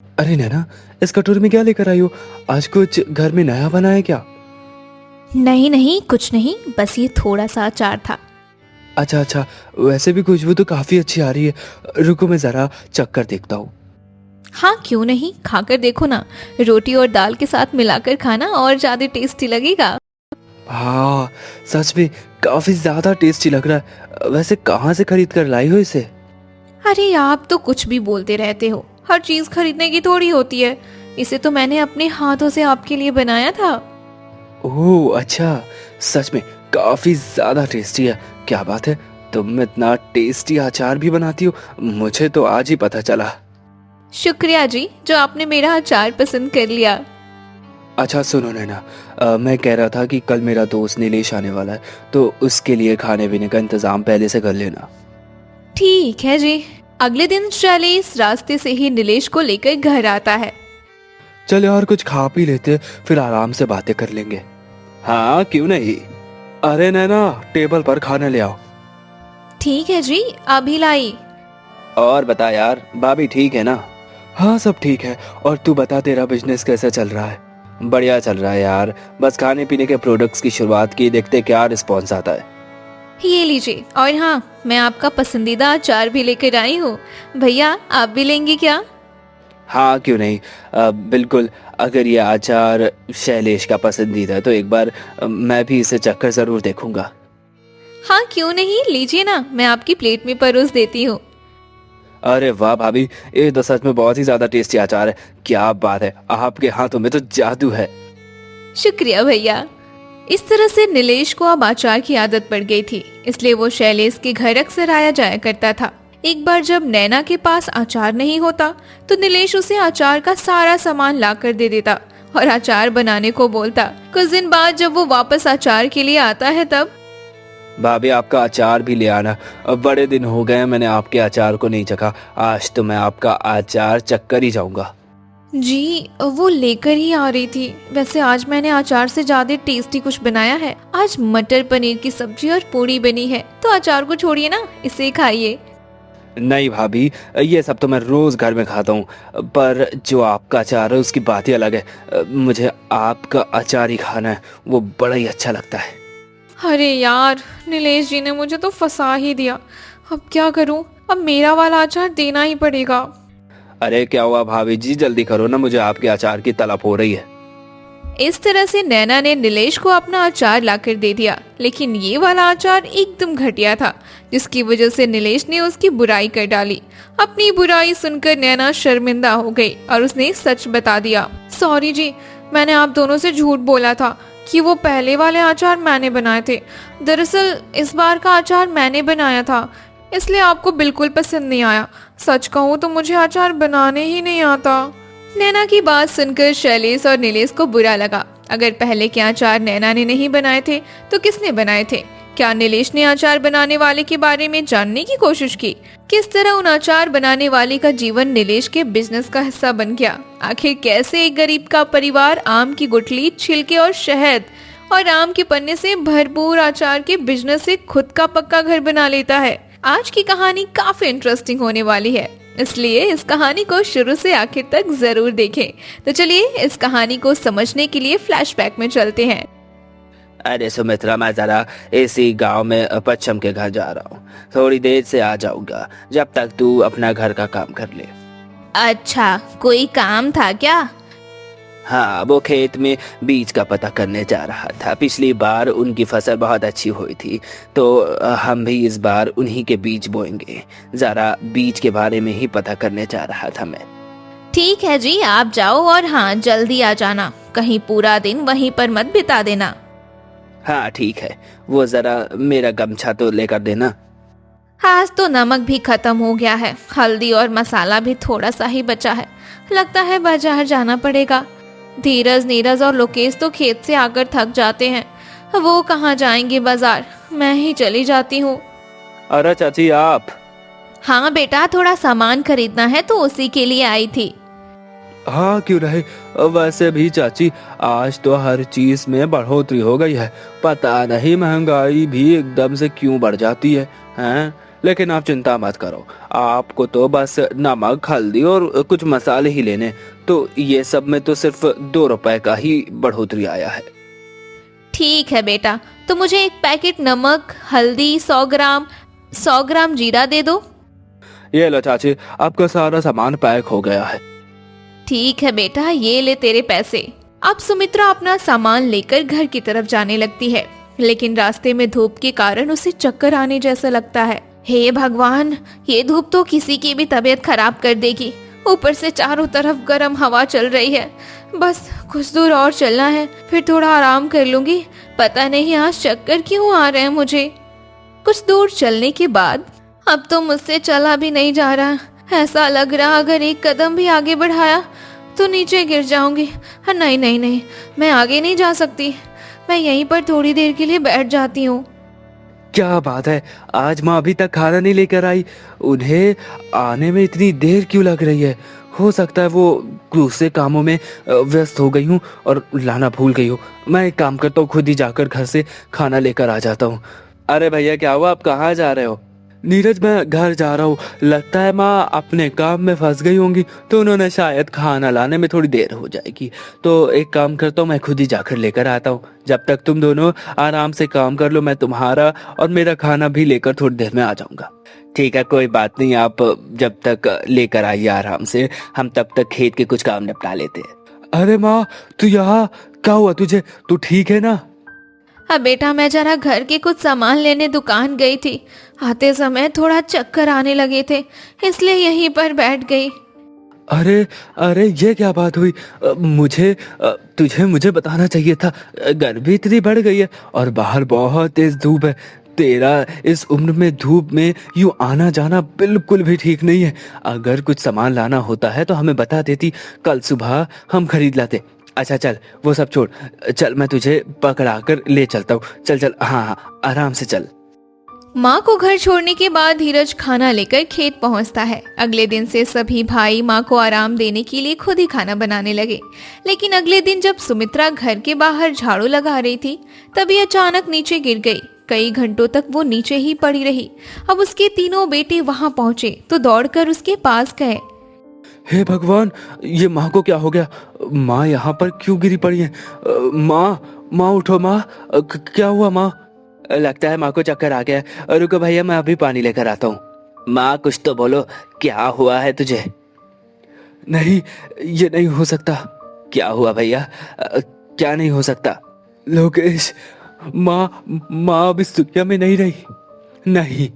अरे नैना, इस कटोरे में क्या लेकर आई हो? आज कुछ घर में नया बना है क्या? नहीं नहीं, कुछ नहीं, बस ये थोड़ा सा अचार था। अच्छा अच्छा, वैसे भी खुशबू तो काफी अच्छी आ रही है। रुको मैं जरा चख कर देखता हूँ। हाँ क्यों नहीं, खाकर देखो ना। रोटी और दाल के साथ मिलाकर खाना और ज्यादा टेस्टी लगेगा। हाँ, सच में काफी ज्यादा टेस्टी लग रहा है। वैसे कहाँ से खरीद कर लाई हो इसे? अरे आप तो कुछ भी बोलते रहते हो, हर चीज खरीदने की थोड़ी होती है। इसे तो मैंने अपने हाथों से आपके लिए बनाया था। ओह अच्छा, सच में काफी ज्यादा टेस्टी है। क्या बात है, तुम इतना टेस्टी अचार भी बनाती हो? मुझे तो आज ही पता चला। शुक्रिया जी, जो आपने मेरा अचार पसंद कर लिया। अच्छा सुनो नैना, मैं कह रहा था कि कल मेरा दोस्त नीलेश आने वाला है, तो उसके लिए खाने पीने का इंतजाम पहले से कर लेना। ठीक है जी। अगले दिन शैलेश रास्ते से ही नीलेश को लेकर घर आता है। चल यार कुछ खा पी लेते, फिर आराम से बातें कर लेंगे। हाँ क्यों नहीं। अरे नैना, टेबल पर खाना ले आओ। ठीक है जी, अभी लाई। और बता यार, भाभी ठीक है ना? हाँ सब ठीक है। और तू बता, तेरा बिजनेस कैसा चल रहा है? बढ़िया चल रहा है यार, बस खाने पीने के प्रोडक्ट्स की शुरुआत की, देखते क्या रिस्पॉन्स आता है। ये लीजिए, और हाँ, मैं आपका पसंदीदा अचार भी लेकर आई हूँ। भैया आप भी लेंगे क्या? हाँ क्यों नहीं, बिल्कुल। अगर ये अचार शैलेश का पसंदीदा है तो एक बार मैं भी इसे चखकर जरूर देखूंगा। हाँ क्यों नहीं, लीजिए ना, मैं आपकी प्लेट में परोस देती हूँ। अरे वाह भाभी, ये तो सच में बहुत ही ज्यादा टेस्टी अचार है। क्या बात है, आपके हाथों में तो जादू है। शुक्रिया भैया। इस तरह से नीलेश को अब अचार की आदत पड़ गई थी, इसलिए वो शैलेश के घर अक्सर आया जाया करता था। एक बार जब नैना के पास अचार नहीं होता तो नीलेश उसे अचार का सारा सामान ला कर दे देता और अचार बनाने को बोलता। कुछ दिन बाद जब वो वापस अचार के लिए आता है तब भाभी आपका अचार भी ले आना। अब बड़े दिन हो गए हैं मैंने आपके अचार को नहीं चखा। आज तो मैं आपका अचार चखकर ही जाऊंगा। जी, वो लेकर ही आ रही थी। वैसे आज मैंने अचार से ज्यादा टेस्टी कुछ बनाया है। आज मटर पनीर की सब्जी और पूरी बनी है, तो अचार को छोड़िए ना, इसे खाइए। नहीं भाभी, ये सब तो मैं रोज घर में खाता हूँ, पर जो आपका अचार है उसकी बात ही अलग है। मुझे आपका अचार ही खाना है, वो बड़ा ही अच्छा लगता है। अरे यार, नीलेश जी ने मुझे तो फंसा ही दिया। अब क्या करूं, अब मेरा वाला अचार देना ही पड़ेगा। अरे क्या हुआ भाभी जी, जल्दी करो ना, मुझे आपके अचार की तलब हो रही है। इस तरह से नैना ने नीलेश को अपना अचार लाकर दे दिया, लेकिन ये वाला अचार एकदम घटिया था, जिसकी वजह से नीलेश ने उसकी बुराई कर डाली। अपनी बुराई सुनकर नैना शर्मिंदा हो गई और उसने सच बता दिया। सॉरी जी, मैंने आप दोनों से झूठ बोला था कि वो पहले वाले अचार मैंने बनाए थे। दरअसल इस बार का अचार मैंने बनाया था, इसलिए आपको बिल्कुल पसंद नहीं आया। सच कहूँ तो मुझे अचार बनाने ही नहीं आता। नैना की बात सुनकर शैलेश और नीलेश को बुरा लगा। अगर पहले के अचार नैना ने नहीं बनाए थे तो किसने बनाए थे? क्या नीलेश ने अचार बनाने वाले के बारे में जानने की कोशिश की? किस तरह उन अचार बनाने वाले का जीवन नीलेश के बिजनेस का हिस्सा बन गया? आखिर कैसे एक गरीब का परिवार आम की गुठली, छिलके और शहद और आम के पन्ने से भरपूर अचार के बिजनेस से खुद का पक्का घर बना लेता है? आज की कहानी काफी इंटरेस्टिंग होने वाली है, इसलिए इस कहानी को शुरू से आखिर तक जरूर देखें। तो चलिए इस कहानी को समझने के लिए फ्लैशबैक में चलते हैं। अरे सुमित्रा, मैं जरा इसी गांव में पच्छम के घर जा रहा हूँ, थोड़ी देर से आ जाऊंगा, जब तक तू अपना घर का काम कर ले। अच्छा, कोई काम था क्या? हाँ, वो खेत में बीज का पता करने जा रहा था। पिछली बार उनकी फसल बहुत अच्छी हुई थी, तो हम भी इस बार उन्हीं के बीज बोएंगे। जरा बीज के बारे में ही पता करने जा रहा था मैं। ठीक है जी, आप जाओ, और हाँ जल्दी आ जाना, कहीं पूरा दिन वहीं पर मत बिता देना। हाँ ठीक है, वो जरा मेरा गमछा तो लेकर देना। आज तो नमक भी खत्म हो गया है, हल्दी और मसाला भी थोड़ा सा ही बचा है। लगता है बाजार जाना पड़ेगा। धीरज, नीरज और लोकेश तो खेत से आकर थक जाते हैं, वो कहाँ जाएंगे बाजार, मैं ही चली जाती हूँ। अरे चाची आप। हाँ बेटा, थोड़ा सामान खरीदना है तो उसी के लिए आई थी। हाँ क्यों नहीं, वैसे भी चाची आज तो हर चीज में बढ़ोतरी हो गई है। पता नहीं महंगाई भी एकदम से क्यों बढ़ जाती है, हैं? लेकिन आप चिंता मत करो, आपको तो बस नमक, हल्दी और कुछ मसाले ही लेने, तो ये सब में तो सिर्फ 2 रुपए का ही बढ़ोतरी आया है। ठीक है बेटा, तो मुझे एक पैकेट नमक, हल्दी, 100 ग्राम जीरा दे दो। ये लो चाची, आपका सारा सामान पैक हो गया है। ठीक है बेटा, ये ले तेरे पैसे। अब सुमित्रा अपना सामान लेकर घर की तरफ जाने लगती है, लेकिन रास्ते में धूप के कारण उसे चक्कर आने जैसा लगता है। हे भगवान, ये धूप तो किसी की भी तबीयत खराब कर देगी। ऊपर से चारों तरफ गर्म हवा चल रही है। बस कुछ दूर और चलना है, फिर थोड़ा आराम कर लूंगी। पता नहीं आज चक्कर क्यों आ रहे हैं मुझे। कुछ दूर चलने के बाद अब तो मुझसे चला भी नहीं जा रहा। ऐसा लग रहा अगर एक कदम भी आगे बढ़ाया तो नीचे गिर जाऊंगी। हाँ, नहीं नहीं नहीं, मैं आगे नहीं जा सकती। मैं यहीं पर थोड़ी देर के लिए बैठ जाती हूँ। क्या बात है, आज माँ अभी तक खाना नहीं लेकर आई? उन्हें आने में इतनी देर क्यों लग रही है? हो सकता है वो दूसरे कामों में व्यस्त हो गई हूँ और लाना भूल गई हूँ। मैं एक काम करता हूँ, खुद ही जाकर घर से खाना लेकर आ जाता हूँ। अरे भैया, क्या हुआ? आप कहाँ जा रहे हो? नीरज, मैं घर जा रहा हूँ। लगता है माँ अपने काम में फंस गई होंगी, तो उन्होंने शायद खाना लाने में थोड़ी देर हो जाएगी। तो एक काम करता हूँ, मैं खुद ही जाकर लेकर आता हूँ। जब तक तुम दोनों आराम से काम कर लो, मैं तुम्हारा और मेरा खाना भी लेकर थोड़ी देर में आ जाऊंगा। ठीक है, कोई बात नहीं, आप जब तक लेकर आइए आराम से, हम तब तक खेत के कुछ काम निपटा लेते हैं। अरे माँ, तू यहाँ क्या हुआ तुझे? तू ठीक है ना? अब बेटा, मैं जरा घर के कुछ सामान लेने दुकान गई थी। आते समय थोड़ा चक्कर आने लगे थे, इसलिए यहीं पर बैठ गई। अरे अरे, ये क्या बात हुई? तुझे मुझे बताना चाहिए था। गर्मी इतनी बढ़ गई है और बाहर बहुत तेज धूप है। तेरा इस उम्र में धूप में यूं आना जाना बिल्कुल भी ठीक नहीं है। अगर कुछ सामान लाना होता है तो हमें बता देती, कल सुबह हम खरीद लाते। अच्छा चल, वो सब छोड़, चल मैं तुझे पकड़ा कर ले चलता हूँ। चल चल, हाँ हाँ, आराम से चल। माँ को घर छोड़ने के बाद धीरज खाना लेकर खेत पहुँचता है। अगले दिन से सभी भाई माँ को आराम देने के लिए खुद ही खाना बनाने लगे। लेकिन अगले दिन जब सुमित्रा घर के बाहर झाड़ू लगा रही थी, तभी अचानक नीचे गिर गई। कई घंटों तक वो नीचे ही पड़ी रही। अब उसके तीनों बेटे वहाँ पहुँचे तो दौड़कर उसके पास गए। हे भगवान, ये माँ को क्या हो गया? माँ यहाँ पर क्यों गिरी पड़ी है? माँ उठो माँ, क्या हुआ माँ? लगता है माँ को चक्कर आ गया है। रुको भैया, मैं अभी पानी लेकर आता हूँ। माँ, कुछ तो बोलो, क्या हुआ है तुझे? नहीं, ये नहीं हो सकता। क्या हुआ भैया? क्या नहीं हो सकता? लोकेश, माँ अब इस दुनिया में नहीं रही। नहीं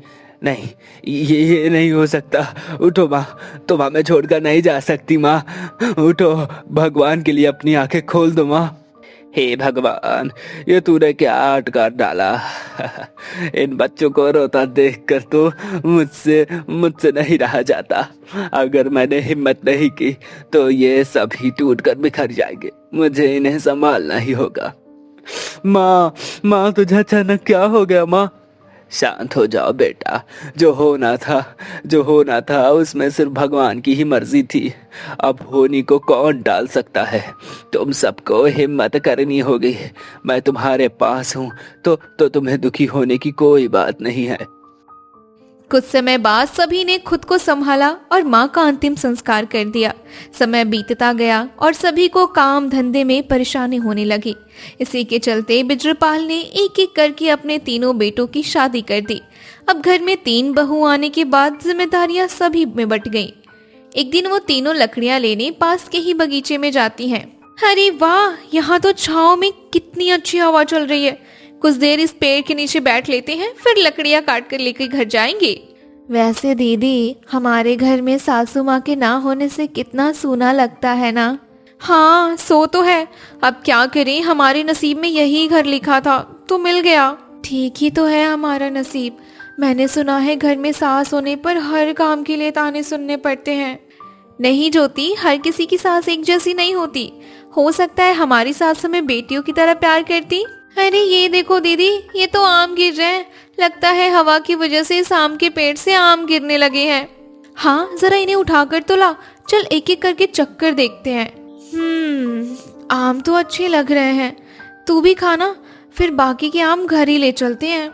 नहीं, ये नहीं हो सकता। उठो माँ, तुम हमें छोड़कर नहीं जा सकती माँ। उठो, भगवान के लिए अपनी आंखें खोल दो माँ। हे भगवान, ये तूने क्या अटका डाला? इन बच्चों को रोता देखकर तो मुझसे नहीं रहा जाता। अगर मैंने हिम्मत नहीं की तो ये सभी टूटकर बिखर जाएंगे। मुझे इन्हें संभालना ही होगा। माँ तुझे अचानक क्या हो गया माँ? शांत हो जाओ बेटा, जो होना था उसमें सिर्फ भगवान की ही मर्जी थी। अब होनी को कौन डाल सकता है? तुम सबको हिम्मत करनी होगी। मैं तुम्हारे पास हूँ, तो तुम्हें दुखी होने की कोई बात नहीं है। कुछ समय बाद सभी ने खुद को संभाला और माँ का अंतिम संस्कार कर दिया। समय बीतता गया और सभी को काम धंधे में परेशानी होने लगी। इसी के चलते बिजरपाल ने एक एक करके अपने तीनों बेटों की शादी कर दी। अब घर में 3 बहू आने के बाद जिम्मेदारियां सभी में बंट गईं। एक दिन वो तीनों लकड़ियां लेने पास के ही बगीचे में जाती हैं। अरे वाह, यहाँ तो छाँव में कितनी अच्छी हवा चल रही है। कुछ देर इस पेड़ के नीचे बैठ लेते हैं, फिर लकड़ियां काट कर लेकर घर जाएंगे। वैसे दीदी, हमारे घर में सासू माँ के ना होने से कितना सूना लगता है ना। हाँ, सो तो है, अब क्या करें, हमारे नसीब में यही घर लिखा था तो मिल गया। ठीक ही तो है हमारा नसीब। मैंने सुना है घर में सास होने पर हर काम के लिए ताने सुनने पड़ते हैं। नहीं ज्योति, हर किसी की सास एक जैसी नहीं होती। हो सकता है हमारी सास हमें बेटियों की तरह प्यार करती। अरे ये देखो दीदी, ये तो आम गिर रहे हैं। लगता है हवा की वजह से इस आम के पेड़ से आम गिरने लगे हैं। हाँ, जरा इन्हें उठाकर तो ला। चल एक एक करके चक्कर देखते हैं। आम तो अच्छे लग रहे हैं। तू भी खाना, फिर बाकी के आम घर ही ले चलते हैं।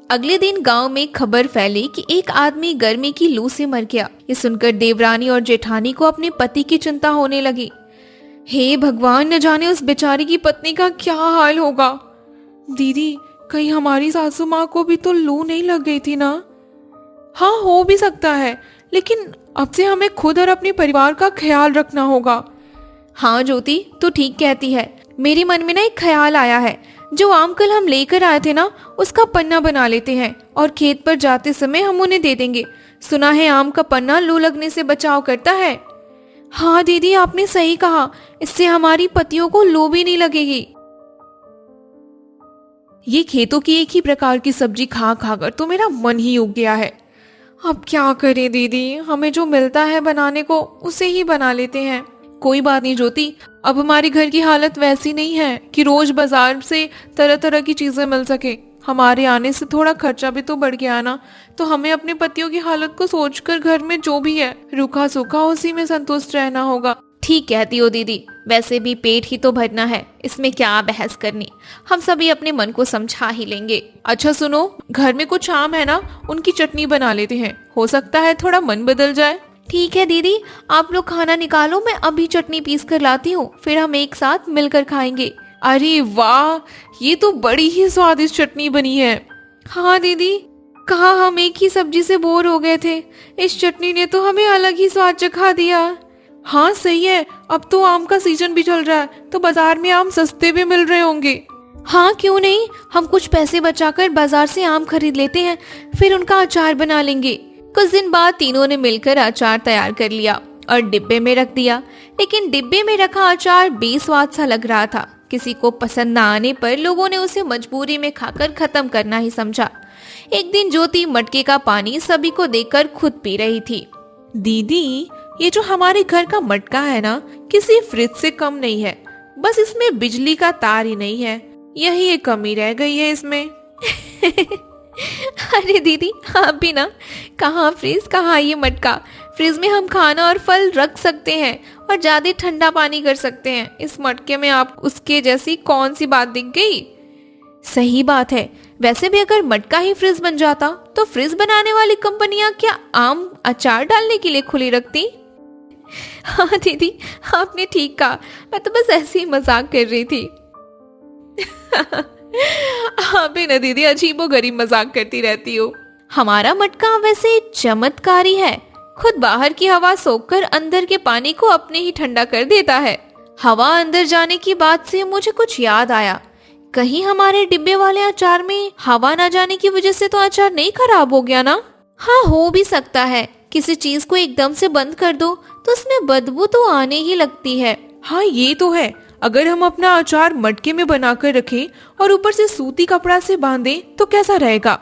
अगले दिन गांव में खबर फैली कि एक आदमी गर्मी की लू से मर गया। ये सुनकर देवरानी और जेठानी को अपने पति की चिंता होने लगी। हे भगवान, न जाने उस बेचारी की पत्नी का क्या हाल होगा। दीदी, कहीं हमारी सासू माँ को भी तो लू नहीं लग गई थी ना? हाँ, हो भी सकता है, लेकिन अब से हमें खुद और अपने परिवार का ख्याल रखना होगा। हाँ ज्योति, तू ठीक कहती है। मेरे मन में ना एक ख्याल आया है। जो आम कल हम लेकर आए थे ना, उसका पन्ना बना लेते हैं और खेत पर जाते समय हम उन्हें दे देंगे। सुना है आम का पन्ना लू लगने से बचाव करता है। हाँ दीदी, आपने सही कहा। इससे हमारी पतियों को लू भी नहीं लगेगी। ये खेतों की एक ही प्रकार की सब्जी खा खा कर तो मेरा मन ही उग गया है। अब क्या करें दीदी, हमें जो मिलता है बनाने को उसे ही बना लेते हैं। कोई बात नहीं ज्योति, अब हमारे घर की हालत वैसी नहीं है कि रोज बाजार से तरह तरह की चीजें मिल सके। हमारे आने से थोड़ा खर्चा भी तो बढ़ गया ना, तो हमें अपने पतियों की हालत को सोचकर घर में जो भी है रूखा सूखा उसी में संतुष्ट रहना होगा। ठीक कहती हो दीदी, वैसे भी पेट ही तो भरना है, इसमें क्या बहस करनी। हम सभी अपने मन को समझा ही लेंगे। अच्छा सुनो, घर में कुछ आम है ना, उनकी चटनी बना लेते हैं, हो सकता है थोड़ा मन बदल जाए। ठीक है दीदी, आप लोग खाना निकालो, मैं अभी चटनी पीस कर लाती हूँ, फिर हम एक साथ मिलकर खाएंगे। अरे वाह, ये तो बड़ी ही स्वादिष्ट चटनी बनी है। हाँ दीदी, कहाँ हम एक ही सब्जी से बोर हो गए थे, इस चटनी ने तो हमें अलग ही स्वाद चखा दिया। हाँ सही है, अब तो आम का सीजन भी चल रहा है, तो बाजार में आम सस्ते भी मिल रहे होंगे। हाँ क्यों नहीं, हम कुछ पैसे बचाकर बाजार से आम खरीद लेते हैं, फिर उनका अचार बना लेंगे। कुछ दिन बाद तीनों ने मिलकर अचार तैयार कर लिया और डिब्बे में रख दिया। लेकिन डिब्बे में रखा अचार बेस्वाद सा लग रहा था। किसी को पसंद न आने पर लोगों ने उसे मजबूरी में खाकर खत्म करना ही समझा। एक दिन ज्योति मटके का पानी सभी को देकर खुद पी रही थी। दीदी, ये जो हमारे घर का मटका है ना, किसी फ्रिज से कम नहीं है, बस इसमें बिजली का तार ही नहीं है, यही एक कमी रह गई है इसमें। अरे दीदी, आप भी ना, कहाँ फ्रिज कहाँ ये मटका। फ्रिज में हम खाना और फल रख सकते हैं और ज्यादा ठंडा पानी कर सकते हैं। इस मटके में आप उसके जैसी कौन सी बात दिख गई। सही बात है। वैसे भी अगर मटका ही फ्रिज बन जाता तो फ्रिज बनाने वाली कंपनियां क्या आम अचार डालने के लिए खुली रखती। हाँ दीदी, आपने ठीक कहा, मैं तो बस ऐसे ही मजाक कर रही थी। आप भी ना दीदी अजीबोगरीब मजाक करती रहती हो। हमारा मटका वैसे चमत्कारी है, खुद बाहर की हवा सोखकर अंदर के पानी को अपने ही ठंडा कर देता है। हवा अंदर जाने की बात से मुझे कुछ याद आया, कहीं हमारे डिब्बे वाले अचार में हवा ना जाने की वजह से तो अचार नहीं खराब हो गया ना। हाँ, हो भी सकता है। किसी चीज को एकदम से बंद कर दो तो उसमें बदबू तो आने ही लगती है। हाँ ये तो है, अगर हम अपना अचार मटके में बनाकर रखें और ऊपर से सूती कपड़ा से बांधें तो कैसा रहेगा।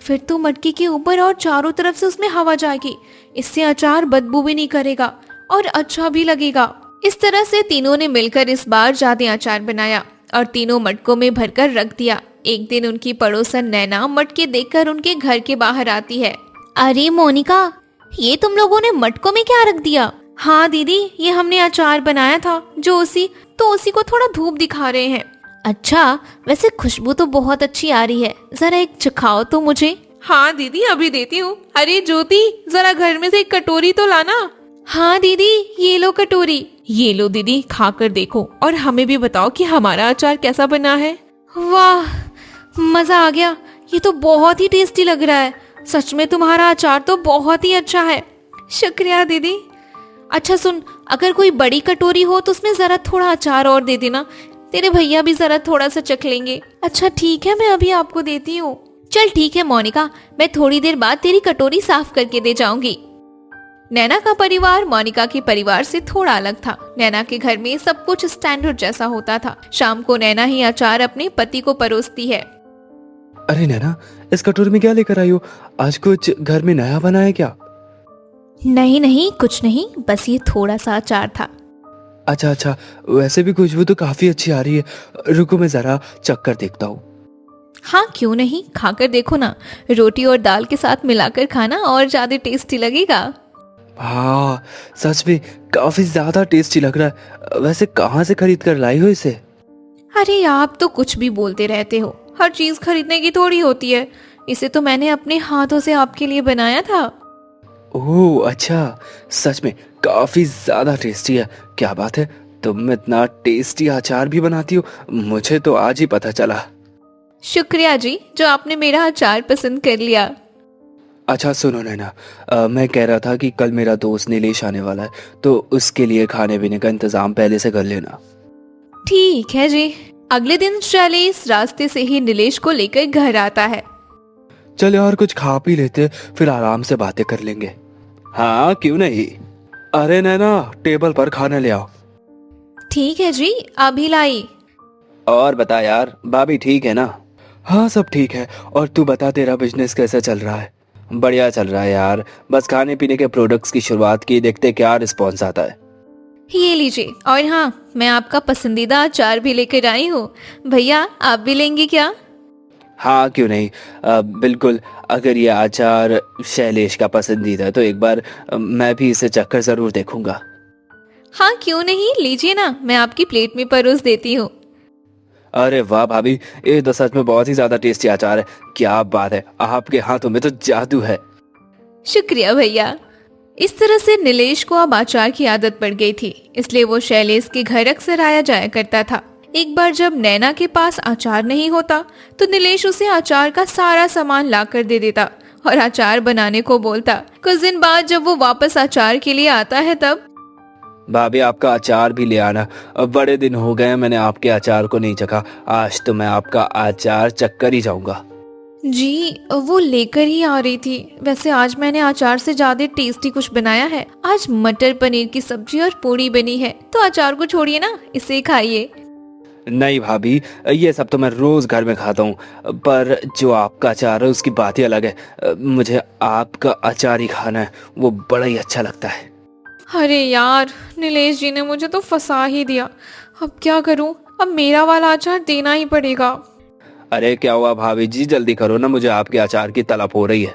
फिर तो मटके के ऊपर और चारों तरफ से उसमें हवा जाएगी, इससे अचार बदबू भी नहीं करेगा और अच्छा भी लगेगा। इस तरह से तीनों ने मिलकर इस बार ज्यादा अचार बनाया और तीनों मटकों में भरकर रख दिया। एक दिन उनकी पड़ोसन नैना मटके देखकर उनके घर के बाहर आती है। अरे मोनिका, ये तुम लोगों ने मटकों में क्या रख दिया। हाँ दीदी, ये हमने अचार बनाया था, जो उसी को थोड़ा धूप दिखा रहे हैं। अच्छा, वैसे खुशबू तो बहुत अच्छी आ रही है, जरा एक चखाओ तो मुझे। हाँ दीदी, अभी देती हूँ। अरे ज्योति, जरा घर में से एक कटोरी तो लाना। हाँ दीदी, ये लो कटोरी। ये लो दीदी, खाकर देखो और हमें भी बताओ कि हमारा अचार कैसा बना है। वाह, मजा आ गया, ये तो बहुत ही टेस्टी लग रहा है। सच में तुम्हारा अचार तो बहुत ही अच्छा है। शुक्रिया दीदी। अच्छा सुन, अगर कोई बड़ी कटोरी हो तो उसमें जरा थोड़ा अचार और दे देना, तेरे भैया भी जरा थोड़ा सा चख लेंगे। अच्छा ठीक है, मैं अभी आपको देती हूँ। चल ठीक है मोनिका, मैं थोड़ी देर बाद तेरी कटोरी साफ करके दे जाऊंगी। नैना का परिवार मोनिका के परिवार से थोड़ा अलग था। नैना के घर में सब कुछ स्टैंडर्ड जैसा होता था। शाम को नैना ही अचार अपने पति को परोसती है। अरे नैना, इस कटोरी में क्या लेकर आई हो? आज कुछ घर में नया बना है क्या? नहीं नहीं, कुछ नहीं, बस ये थोड़ा सा अचार था। अच्छा, वैसे भी खुशबू तो काफी अच्छी आ रही है। रुको मैं जरा चख कर देखता हूँ। हाँ क्यों नहीं, खाकर देखो ना। रोटी और दाल के साथ मिलाकर खाना और ज्यादा टेस्टी लगेगा। हाँ, सच में काफी ज्यादा टेस्टी लग रहा है। वैसे कहाँ से खरीद कर लाई हो इसे? अरे आप तो कुछ भी बोलते रहते हो, हर चीज खरीदने की थोड़ी होती है। इसे तो मैंने अपने हाथों से आपके लिए बनाया था। ओह अच्छा, सच में काफी ज्यादा टेस्टी है। क्या बात है, तुम इतना टेस्टी अचार भी बनाती हो, मुझे तो आज ही पता चला। शुक्रिया जी, जो आपने मेरा अचार पसंद कर लिया। अच्छा सुनो नैना, मैं कह रहा था कि कल मेरा दोस्त नीलेश आने वाला है, तो उसके लिए खाने पीने का इंतजाम पहले से कर लेना। ठीक है जी। अगले दिन शैलेश रास्ते से ही नीलेश को लेकर घर आता है। चल यार कुछ खा पी लेते, फिर आराम से बातें कर लेंगे। हाँ क्यों नहीं। अरे नैना, टेबल पर खाना ले आओ। ठीक है जी, अभी लाई। और बता यार, भाभी ठीक है ना? हाँ सब ठीक है। और तू बता, तेरा बिजनेस कैसा चल रहा है? बढ़िया चल रहा है यार, बस खाने पीने के प्रोडक्ट्स की शुरुआत की, देखते क्या रिस्पॉन्स आता है। ये लीजिए, और हाँ, मैं आपका पसंदीदा अचार भी लेकर आई हूँ। भैया आप भी लेंगे क्या? हाँ क्यों नहीं, बिल्कुल। अगर ये अचार शैलेश का पसंदीदा है तो एक बार मैं भी इसे चखकर जरूर देखूंगा। हाँ क्यों नहीं, लीजिए ना, मैं आपकी प्लेट में परोस देती हूँ। अरे वाह भाभी, ये तो सच में बहुत ही ज्यादा टेस्टी अचार है। क्या बात है, आपके हाथों में तो जादू है। शुक्रिया भैया। इस तरह से नीलेश को अब अचार की आदत पड़ गई थी, इसलिए वो शैलेश के घर अक्सर आया जाया करता था। एक बार जब नैना के पास अचार नहीं होता तो नीलेश उसे अचार का सारा सामान लाकर दे देता और अचार बनाने को बोलता। कुछ दिन बाद जब वो वापस अचार के लिए आता है तब भाभी आपका अचार भी ले आना, अब बड़े दिन हो गए मैंने आपके अचार को नहीं चखा। आज तो मैं आपका अचार चखकर ही जाऊंगा। जी, वो लेकर ही आ रही थी। वैसे आज मैंने अचार से ज्यादा टेस्टी कुछ बनाया है। आज मटर पनीर की सब्जी और पूड़ी बनी है, तो अचार को छोड़िए ना, इसे खाइए। नहीं भाभी, ये सब तो मैं रोज घर में खाता हूँ, पर जो आपका अचार है उसकी बात ही अलग है। मुझे आपका अचार ही खाना है, वो बड़ा ही अच्छा लगता है। अरे यार, नीलेश जी ने मुझे तो फंसा ही दिया। अब क्या करूं? अब मेरा वाला अचार देना ही पड़ेगा। अरे क्या हुआ भाभी जी, जल्दी करो ना, मुझे आपके अचार की तलब हो रही है।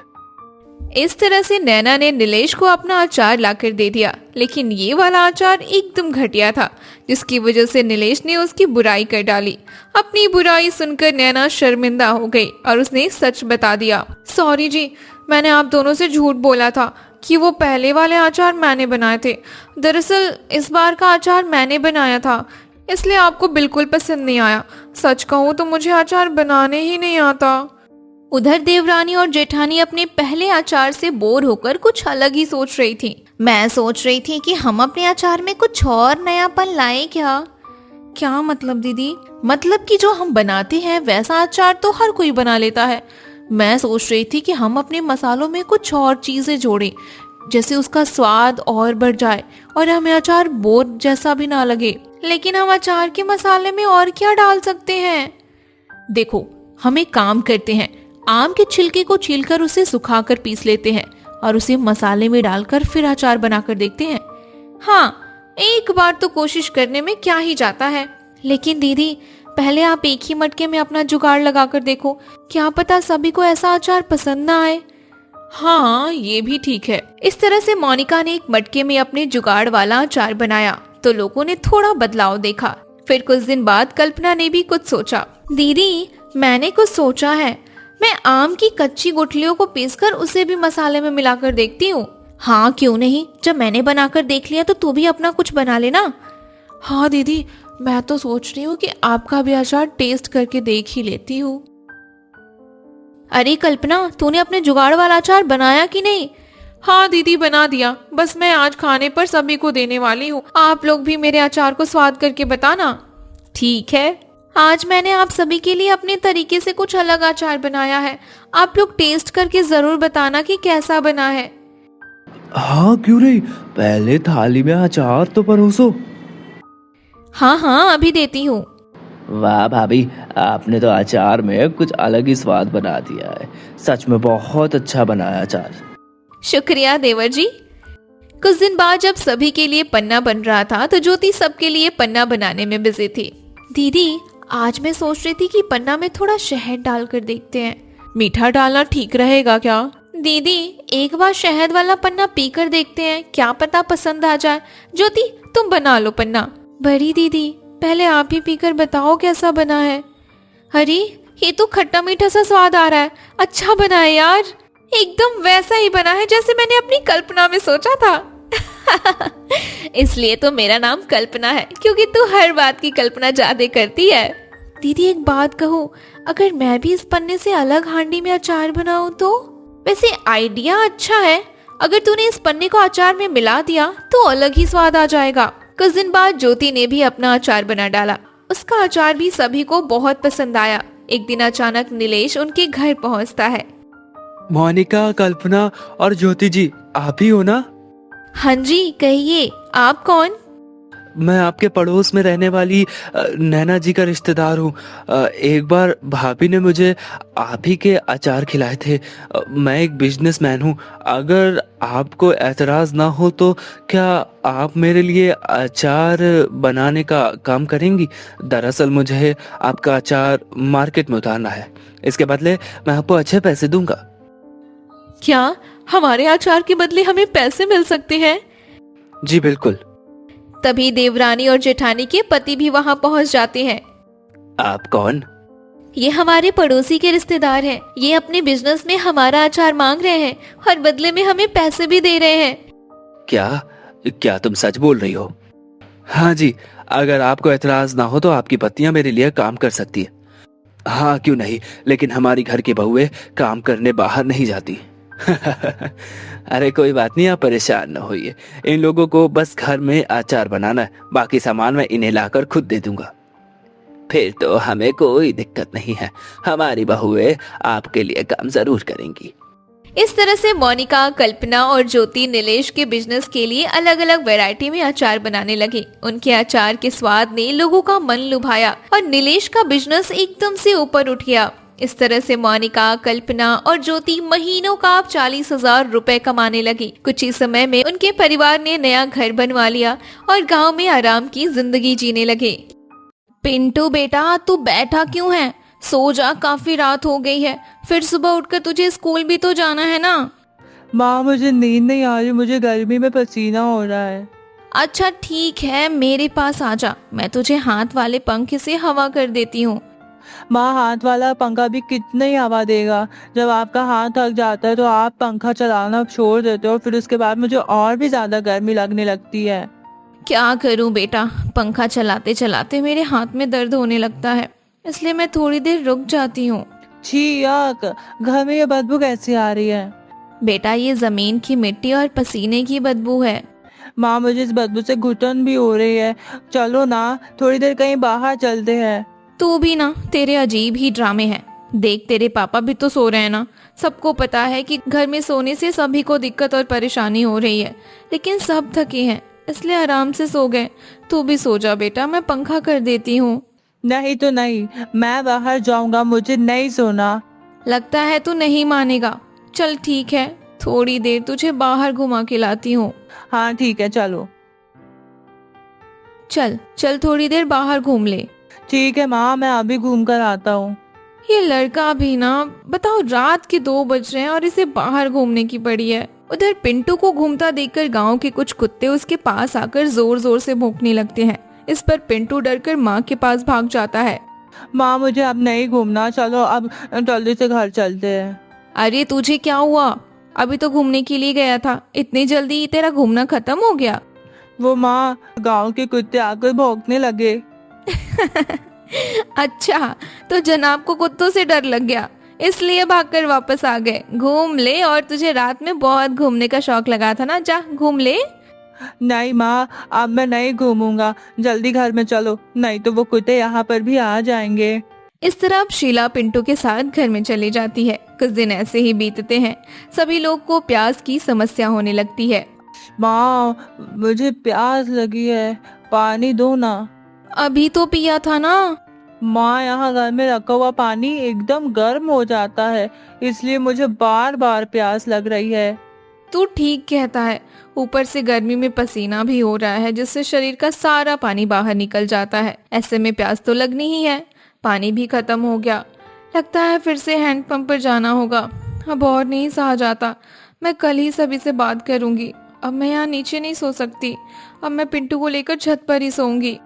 इस तरह से नैना ने नीलेश को अपना अचार लाकर दे दिया, लेकिन ये वाला अचार एकदम घटिया था, जिसकी वजह से नीलेश ने उसकी बुराई कर डाली। अपनी बुराई सुनकर नैना शर्मिंदा हो गई और उसने सच बता दिया। सॉरी जी, मैंने आप दोनों से झूठ बोला था कि वो पहले वाले अचार मैंने बनाए थे। दरअसल इस बार का अचार मैंने बनाया था, इसलिए आपको बिल्कुल पसंद नहीं आया। सच कहूँ तो मुझे अचार बनाने ही नहीं आता। उधर देवरानी और जेठानी अपने पहले अचार से बोर होकर कुछ अलग ही सोच रही थी। मैं सोच रही थी कि हम अपने अचार में कुछ और नयापन लाएं क्या? क्या मतलब दीदी? मतलब कि जो हम बनाते हैं वैसा अचार तो हर कोई बना लेता है। मैं सोच रही थी कि हम अपने मसालों में कुछ और चीजें जोड़ें, जैसे उसका स्वाद और बढ़ जाए और हमें अचार बोर जैसा भी ना लगे। लेकिन हम अचार के मसाले में और क्या डाल सकते हैं? देखो, हम एक काम करते हैं, आम के छिलके को छीलकर उसे सुखाकर पीस लेते हैं और उसे मसाले में डालकर फिर अचार बनाकर देखते हैं। हाँ, एक बार तो कोशिश करने में क्या ही जाता है। लेकिन दीदी, पहले आप एक ही मटके में अपना जुगाड़ लगाकर देखो, क्या पता सभी को ऐसा अचार पसंद ना आए। हाँ, ये भी ठीक है। इस तरह से मोनिका ने एक मटके में अपने जुगाड़ वाला अचार बनाया तो लोगों ने थोड़ा बदलाव देखा। फिर कुछ दिन बाद कल्पना ने भी कुछ सोचा। दीदी, मैंने कुछ सोचा है, मैं आम की कच्ची गुठलियों को पीसकर उसे भी मसाले में मिलाकर देखती हूँ। हाँ क्यों नहीं, जब मैंने बनाकर देख लिया तो तू भी अपना कुछ बना लेना। हाँ दीदी, मैं तो सोच रही हूँ कि आपका भी अचार टेस्ट करके देख ही लेती हूँ। अरे कल्पना, तूने अपने जुगाड़ वाला अचार बनाया कि नहीं? हाँ दीदी, बना दिया। बस मैं आज खाने पर सभी को देने वाली हूँ। आप लोग भी मेरे अचार को स्वाद करके बताना। ठीक है, आज मैंने आप सभी के लिए अपने तरीके से कुछ अलग अचार बनाया है। आप लोग टेस्ट करके जरूर बताना कि कैसा बना है। हाँ क्यों नहीं, पहले थाली में अचार तो परोसो। हाँ हाँ, अभी देती हूँ। वाह भाभी, आपने तो अचार में कुछ अलग ही स्वाद बना दिया है। सच में बहुत अच्छा बनाया अचार। शुक्रिया देवर जी। कुछ दिन बाद जब सभी के लिए पन्ना बन रहा था तो ज्योति सबके लिए पन्ना बनाने में बिजी थी। दीदी, आज मैं सोच रही थी कि पन्ना में थोड़ा शहद डालकर देखते हैं। मीठा डालना ठीक रहेगा क्या? दीदी, एक बार शहद वाला पन्ना पीकर देखते हैं, क्या पता पसंद आ जाए। ज्योति, तुम बना लो पन्ना। बड़ी दीदी, पहले आप ही पीकर बताओ कैसा बना है। अरे, ये तो खट्टा मीठा सा स्वाद आ रहा है। अच्छा बना है यार, एकदम वैसा ही बना है जैसे मैंने अपनी कल्पना में सोचा था। इसलिए तो मेरा नाम कल्पना है, क्योंकि तू हर बात की कल्पना ज्यादा करती है। दीदी एक बात कहूँ, अगर मैं भी इस पन्ने से अलग हांडी में अचार बनाऊं तो? वैसे आइडिया अच्छा है, अगर तूने इस पन्ने को अचार में मिला दिया तो अलग ही स्वाद आ जाएगा। कुछ दिन बाद ज्योति ने भी अपना अचार बना डाला। उसका अचार भी सभी को बहुत पसंद आया। एक दिन अचानक नीलेश उनके घर पहुंचता है। मोनिका, कल्पना और ज्योति जी, आप ही हो ना? हाँ जी, कहिए, आप कौन? मैं आपके पड़ोस में रहने वाली नैना जी का रिश्तेदार हूँ। एक बार भाभी ने मुझे आप ही के अचार खिलाए थे। मैं एक बिजनेसमैन हूँ। अगर आपको एतराज ना हो तो क्या आप मेरे लिए अचार बनाने का काम करेंगी? दरअसल मुझे आपका अचार मार्केट में उतारना है। इसके बदले मैं आपको अच्छे पैसे दूंगा। क्या हमारे अचार के बदले हमें पैसे मिल सकते हैं? जी बिल्कुल। तभी देवरानी और जेठानी के पति भी वहां पहुंच जाते हैं। आप कौन? ये हमारे पड़ोसी के रिश्तेदार हैं। ये अपने बिजनेस में हमारा अचार मांग रहे हैं और बदले में हमें पैसे भी दे रहे हैं। क्या तुम सच बोल रही हो? हाँ जी, अगर आपको एतराज ना हो तो आपकी पत्नियां मेरे लिए काम कर सकती है। हाँ क्यों नहीं, लेकिन हमारी घर की बहुएं काम करने बाहर नहीं जाती। अरे कोई बात नहीं, आप परेशान न होइए। इन लोगों को बस घर में अचार बनाना है, बाकी सामान मैं इन्हें लाकर खुद दे दूंगा। फिर तो हमें कोई दिक्कत नहीं है, हमारी बहुएं आपके लिए काम जरूर करेंगी। इस तरह से मोनिका, कल्पना और ज्योति नीलेश के बिजनेस के लिए अलग अलग वैरायटी में अचार बनाने लगे। उनके अचार के स्वाद ने लोगों का मन लुभाया और नीलेश का बिजनेस एकदम से ऊपर उठ गया। इस तरह से मोनिका, कल्पना और ज्योति महीनों का 40,000 रुपए कमाने लगी। कुछ ही समय में उनके परिवार ने नया घर बनवा लिया और गांव में आराम की जिंदगी जीने लगे। पिंटू बेटा, तू बैठा क्यों है? सो जा, काफी रात हो गई है। फिर सुबह उठकर तुझे स्कूल भी तो जाना है ना। माँ मुझे नींद नहीं आ रही, मुझे गर्मी में पसीना हो रहा है। अच्छा ठीक है, मेरे पास आ जा, मैं तुझे हाथ वाले पंखे से हवा कर देती हूँ। माँ हाथ वाला पंखा भी कितनी हवा देगा? जब आपका हाथ थक जाता है तो आप पंखा चलाना छोड़ देते हो, फिर उसके बाद मुझे और भी ज्यादा गर्मी लगने लगती है। क्या करूं बेटा, पंखा चलाते चलाते मेरे हाथ में दर्द होने लगता है, इसलिए मैं थोड़ी देर रुक जाती हूँ। छी याक, घर में ये बदबू कैसी आ रही है? बेटा ये जमीन की मिट्टी और पसीने की बदबू है। माँ मुझे इस बदबू से घुटन भी हो रही है। चलो ना, थोड़ी देर कहीं बाहर चलते हैं। तू भी ना, तेरे अजीब ही ड्रामे हैं। देख तेरे पापा भी तो सो रहे हैं ना। सबको पता है कि घर में सोने से सभी को दिक्कत और परेशानी हो रही है, लेकिन सब थके हैं इसलिए आराम से सो गए। तू भी सो जा बेटा, मैं पंखा कर देती हूँ। नहीं तो नहीं, मैं बाहर जाऊंगा, मुझे नहीं सोना। लगता है तू नहीं मानेगा। चल ठीक है, थोड़ी देर तुझे बाहर घुमा के लाती हूँ। हाँ ठीक है, चलो। चल चल थोड़ी देर बाहर घूम ले। ठीक है माँ, मैं अभी घूम कर आता हूँ। ये लड़का भी ना, बताओ रात के 2 बज रहे हैं और इसे बाहर घूमने की पड़ी है। उधर पिंटू को घूमता देखकर गांव के कुछ कुत्ते उसके पास आकर जोर जोर से भौंकने लगते हैं। इस पर पिंटू डरकर माँ के पास भाग जाता है। माँ मुझे अब नहीं घूमना, चलो अब जल्दी से घर चलते हैं। अरे तुझे क्या हुआ? अभी तो घूमने के लिए गया था, इतनी जल्दी तेरा घूमना खत्म हो गया? वो माँ, गांव के कुत्ते आकर भौंकने लगे। अच्छा, तो जनाब को कुत्तों से डर लग गया, इसलिए भागकर वापस आ गए। घूम ले, और तुझे रात में बहुत घूमने का शौक लगा था ना, जा घूम ले। नहीं माँ, अब मैं नहीं घूमूंगा, जल्दी घर में चलो, नहीं तो वो कुत्ते यहाँ पर भी आ जाएंगे। इस तरह अब शीला पिंटू के साथ घर में चली जाती है। कुछ दिन ऐसे ही बीतते हैं। सभी लोग को प्यास की समस्या होने लगती है। माँ मुझे प्यास लगी है, पानी दो ना। अभी तो पिया था ना। माँ यहाँ घर में रखा हुआ पानी एकदम गर्म हो जाता है, इसलिए मुझे बार बार प्यास लग रही है। तू ठीक कहता है, ऊपर से गर्मी में पसीना भी हो रहा है, जिससे शरीर का सारा पानी बाहर निकल जाता है। ऐसे में प्यास तो लगनी ही है। पानी भी खत्म हो गया, लगता है फिर से हैंडपंप पर जाना होगा। अब और नहीं सहा जाता, मैं कल ही सभी से बात करूंगी। अब मैं यहाँ नीचे नहीं सो सकती, अब मैं पिंटू को लेकर छत पर ही सोऊंगी।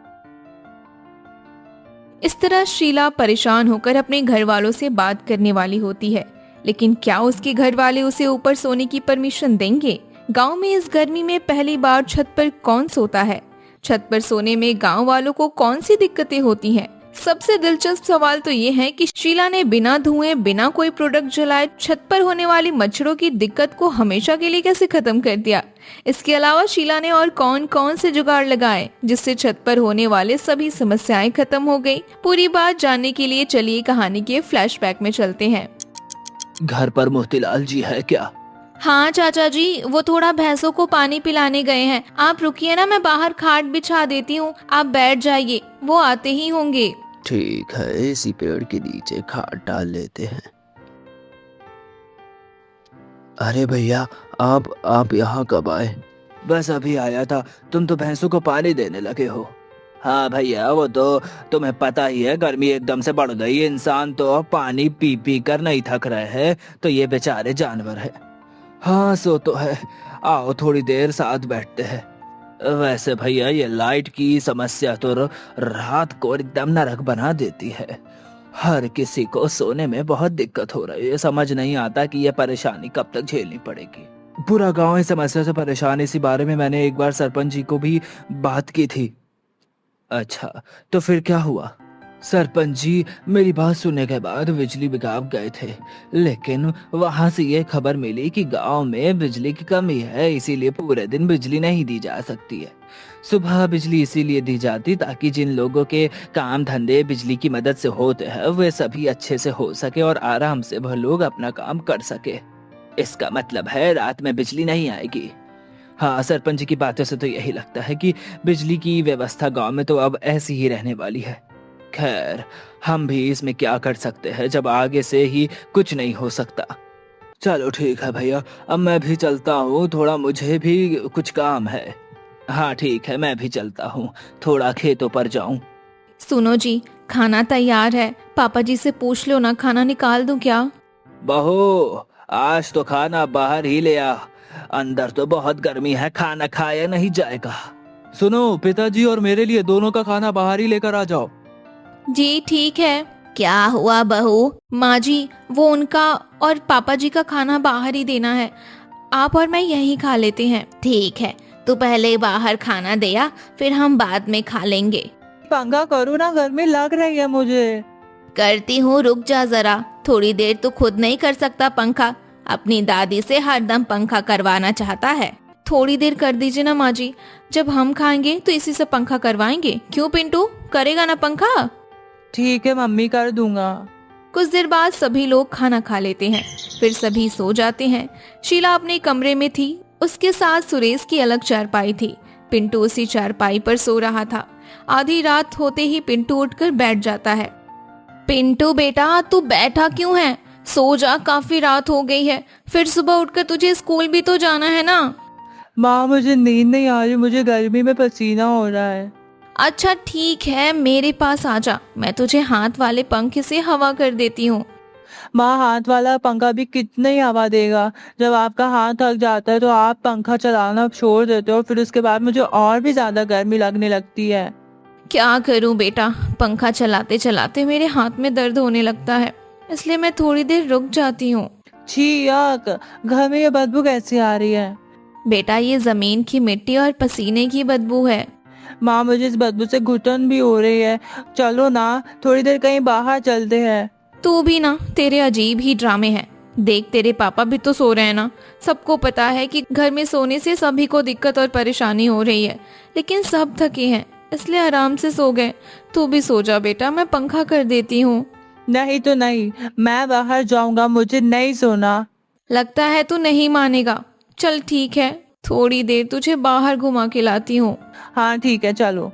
इस तरह शीला परेशान होकर अपने घर वालों से बात करने वाली होती है, लेकिन क्या उसके घर वाले उसे ऊपर सोने की परमिशन देंगे? गांव में इस गर्मी में पहली बार छत पर कौन सोता है? छत पर सोने में गांव वालों को कौन सी दिक्कतें होती हैं? सबसे दिलचस्प सवाल तो ये है कि शीला ने बिना धुएं, बिना कोई प्रोडक्ट जलाए छत पर होने वाली मच्छरों की दिक्कत को हमेशा के लिए कैसे खत्म कर दिया। इसके अलावा शीला ने और कौन कौन से जुगाड़ लगाए जिससे छत पर होने वाले सभी समस्याएं खत्म हो गई। पूरी बात जानने के लिए चलिए कहानी के फ्लैशबैक में चलते हैं। घर पर मोतीलाल जी है क्या? हाँ चाचा जी, वो थोड़ा भैंसों को पानी पिलाने गए हैं। आप रुकिए ना, मैं बाहर खाट बिछा देती हूँ, आप बैठ जाइए, वो आते ही होंगे। ठीक है, इसी पेड़ के नीचे खाट डाल लेते हैं। अरे भैया, आप यहाँ कब आए? बस अभी आया था। तुम तो भैंसों को पानी देने लगे हो। हाँ भैया, वो तो तुम्हें पता ही है, गर्मी एकदम से बढ़ गई। इंसान तो पानी पी पी कर नहीं थक रहे हैं, तो ये बेचारे जानवर है। हाँ सो तो है, आओ थोड़ी देर साथ बैठते हैं। वैसे भैया, ये लाइट की समस्या तो रात को एकदम नरक बना देती है। हर किसी को सोने में बहुत दिक्कत हो रही है। समझ नहीं आता कि ये परेशानी कब तक झेलनी पड़ेगी। पूरा गांव इस समस्या से परेशान है। इसी बारे में मैंने एक बार सरपंच जी को भी बात की थी। अच्छा, तो फिर क्या हुआ? सरपंच जी मेरी बात सुनने के बाद बिजली विभाग गए थे, लेकिन वहां से ये खबर मिली कि गांव में बिजली की कमी है, इसीलिए पूरे दिन बिजली नहीं दी जा सकती है। सुबह बिजली इसीलिए दी जाती ताकि जिन लोगों के काम धंधे बिजली की मदद से होते हैं वे सभी अच्छे से हो सके और आराम से वह लोग अपना काम कर सके। इसका मतलब है रात में बिजली नहीं आएगी। हाँ, सरपंच जी की बातों से तो यही लगता है कि बिजली की व्यवस्था गांव में तो अब ऐसी ही रहने वाली है। खैर, हम भी इसमें क्या कर सकते हैं जब आगे से ही कुछ नहीं हो सकता। चलो ठीक है भैया, अब मैं भी चलता हूँ, थोड़ा मुझे भी कुछ काम है। हाँ ठीक है, मैं भी चलता हूँ, थोड़ा खेतों पर जाऊँ। सुनो जी, खाना तैयार है, पापा जी से पूछ लो ना, खाना निकाल दूं क्या? बहू, आज तो खाना बाहर ही ले आ, अंदर तो बहुत गर्मी है, खाना खाया नहीं जाएगा। सुनो, पिताजी और मेरे लिए दोनों का खाना बाहर ही लेकर आ जाओ। जी ठीक है। क्या हुआ बहू? माँ जी, वो उनका और पापा जी का खाना बाहर ही देना है, आप और मैं यहीं खा लेते हैं। ठीक है, तू पहले बाहर खाना दे आ, फिर हम बाद में खा लेंगे। पंखा करो ना, गर्मी लग रही है मुझे। करती हूँ, रुक जा जरा, थोड़ी देर तू खुद नहीं कर सकता पंखा? अपनी दादी से हरदम पंखा करवाना चाहता है। थोड़ी देर कर दीजिए ना माँ जी, जब हम खाएंगे तो इसी से पंखा करवाएंगे। क्यों पिंटू, करेगा ना पंखा? ठीक है मम्मी, कर दूंगा। कुछ देर बाद सभी लोग खाना खा लेते हैं, फिर सभी सो जाते हैं। शीला अपने कमरे में थी, उसके साथ सुरेश की अलग चारपाई थी। पिंटू उसी चारपाई पर सो रहा था। आधी रात होते ही पिंटू उठकर बैठ जाता है। पिंटू बेटा, तू बैठा क्यों है? सो जा, काफी रात हो गई है, फिर सुबह उठकर तुझे स्कूल भी तो जाना है ना। माँ, मुझे नींद नहीं आ रही, मुझे गर्मी में पसीना हो रहा है। अच्छा ठीक है, मेरे पास आ जा, मैं तुझे हाथ वाले पंखे से हवा कर देती हूँ। माँ, हाथ वाला पंखा भी कितनी हवा देगा? जब आपका हाथ थक जाता है तो आप पंखा चलाना छोड़ देते हो, फिर उसके बाद मुझे और भी ज्यादा गर्मी लगने लगती है। क्या करूं बेटा, पंखा चलाते चलाते मेरे हाथ में दर्द होने लगता है, इसलिए मैं थोड़ी देर रुक जाती हूँ। छी याक, घर में ये बदबू कैसी आ रही है? बेटा, ये जमीन की मिट्टी और पसीने की बदबू है। माँ, मुझे इस बदबू से घुटन भी हो रही है। चलो ना, थोड़ी देर कहीं बाहर चलते हैं। तू भी ना, तेरे अजीब ही ड्रामे हैं। देख, तेरे पापा भी तो सो रहे हैं ना। सबको पता है कि घर में सोने से सभी को दिक्कत और परेशानी हो रही है, लेकिन सब थके हैं इसलिए आराम से सो गए। तू भी सो जा बेटा, मैं पंखा कर देती हूँ। नहीं तो नहीं, मैं बाहर जाऊंगा, मुझे नहीं सोना। लगता है तू नहीं मानेगा। चल ठीक है, थोड़ी देर तुझे बाहर घुमा के लाती हूँ। हाँ ठीक है, चलो।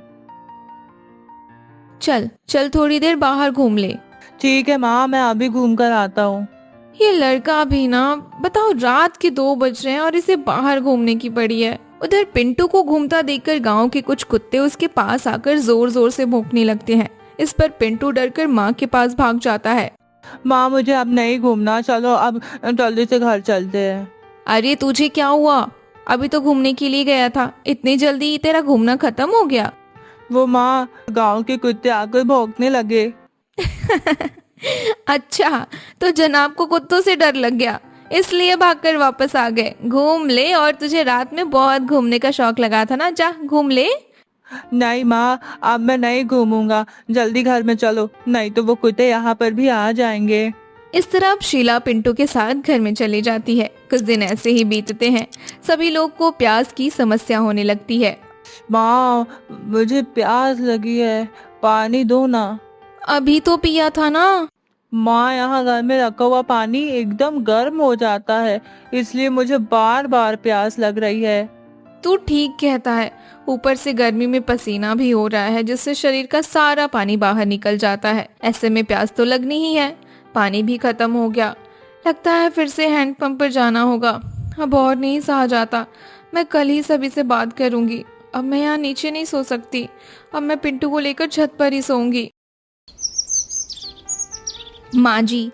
चल चल, थोड़ी देर बाहर घूम ले। ठीक है माँ, मैं अभी घूम कर आता हूँ। ये लड़का भी ना, बताओ रात के 2 बज रहे हैं और इसे बाहर घूमने की पड़ी है। उधर पिंटू को घूमता देखकर गांव के कुछ कुत्ते उसके पास आकर जोर जोर से भौंकने लगते हैं। इस पर पिंटू डरकर माँ के पास भाग जाता है। माँ, मुझे अब नहीं घूमना, चलो अब जल्दी से घर चलते हैं। अरे तुझे क्या हुआ? अभी तो घूमने के लिए गया था, इतनी जल्दी तेरा घूमना खत्म हो गया? वो माँ, गांव के कुत्ते आकर भौंकने लगे। अच्छा, तो जनाब को कुत्तों से डर लग गया, इसलिए भागकर वापस आ गए। घूम ले, और तुझे रात में बहुत घूमने का शौक लगा था ना, जा घूम ले। नहीं माँ, अब मैं नहीं घूमूंगा, जल्दी घर में चलो, नहीं तो वो कुत्ते यहाँ पर भी आ जाएंगे। इस तरह अब शीला पिंटू के साथ घर में चली जाती है। कुछ दिन ऐसे ही बीतते हैं। सभी लोग को प्यास की समस्या होने लगती है। माँ, मुझे प्यास लगी है, पानी दो ना। अभी तो पिया था ना। माँ, यहाँ घर में रखा हुआ पानी एकदम गर्म हो जाता है, इसलिए मुझे बार बार प्यास लग रही है। तू ठीक कहता है, ऊपर से गर्मी में पसीना भी हो रहा है, जिससे शरीर का सारा पानी बाहर निकल जाता है। ऐसे में प्यास तो लगनी ही है। पानी भी खत्म हो गया। लगता है फिर से हैंडपंप पर जाना होगा। अब और नहीं सहा जाता। मैं कल ही सभी से बात करूंगी। अब मैं यहाँ नीचे नहीं सो सकती। अब मैं पिंटू को लेकर छत पर ही सोऊंगी। माँ जी,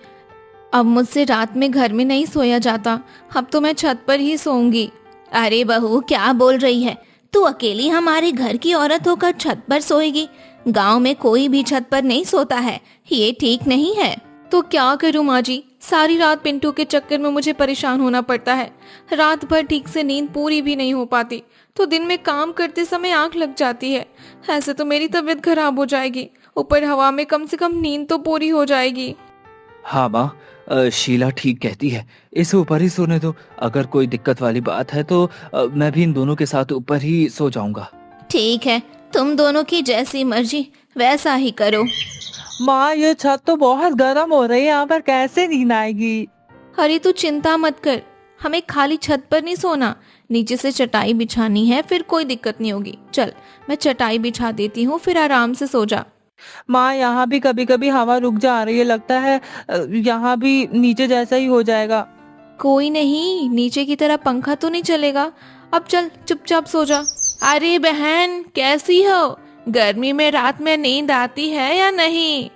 अब मुझसे रात में घर में नहीं सोया जाता। अब तो मैं छत पर ही सोऊंगी। अरे बहू, क्या बोल रही है? तू अकेली हमारे घर की औरत होकर छत पर सोएगी? गांव में कोई भी छत पर नहीं सोता है, ये ठीक नहीं है। तो क्या करूं माँ जी, सारी रात पिंटू के चक्कर में मुझे परेशान होना पड़ता है। रात भर ठीक से नींद पूरी भी नहीं हो पाती, तो दिन में काम करते समय आंख लग जाती है। ऐसे तो मेरी तबीयत खराब हो जाएगी। ऊपर हवा में कम से कम नींद तो पूरी हो जाएगी। हाँ माँ, शीला ठीक कहती है, इसे ऊपर ही सोने दो। अगर कोई दिक्कत वाली बात है तो मैं भी इन दोनों के साथ ऊपर ही सो जाऊंगा। ठीक है, तुम दोनों की जैसी मर्जी वैसा ही करो। माँ, ये छत तो बहुत गर्म हो रही है, यहाँ पर कैसे नींद आएगी? अरे तू चिंता मत कर, हमें खाली छत पर नहीं सोना, नीचे से चटाई बिछानी है, फिर कोई दिक्कत नहीं होगी। चल, मैं चटाई बिछा देती हूँ, फिर आराम से सो जा। माँ, यहाँ भी कभी कभी हवा रुक जा रही है, लगता है यहाँ भी नीचे जैसा ही हो जाएगा। कोई नहीं, नीचे की तरह पंखा तो नहीं चलेगा। अब चल चुपचाप सो जा। अरे बहन, कैसी हो? गर्मी में रात में नींद आती है या नहीं?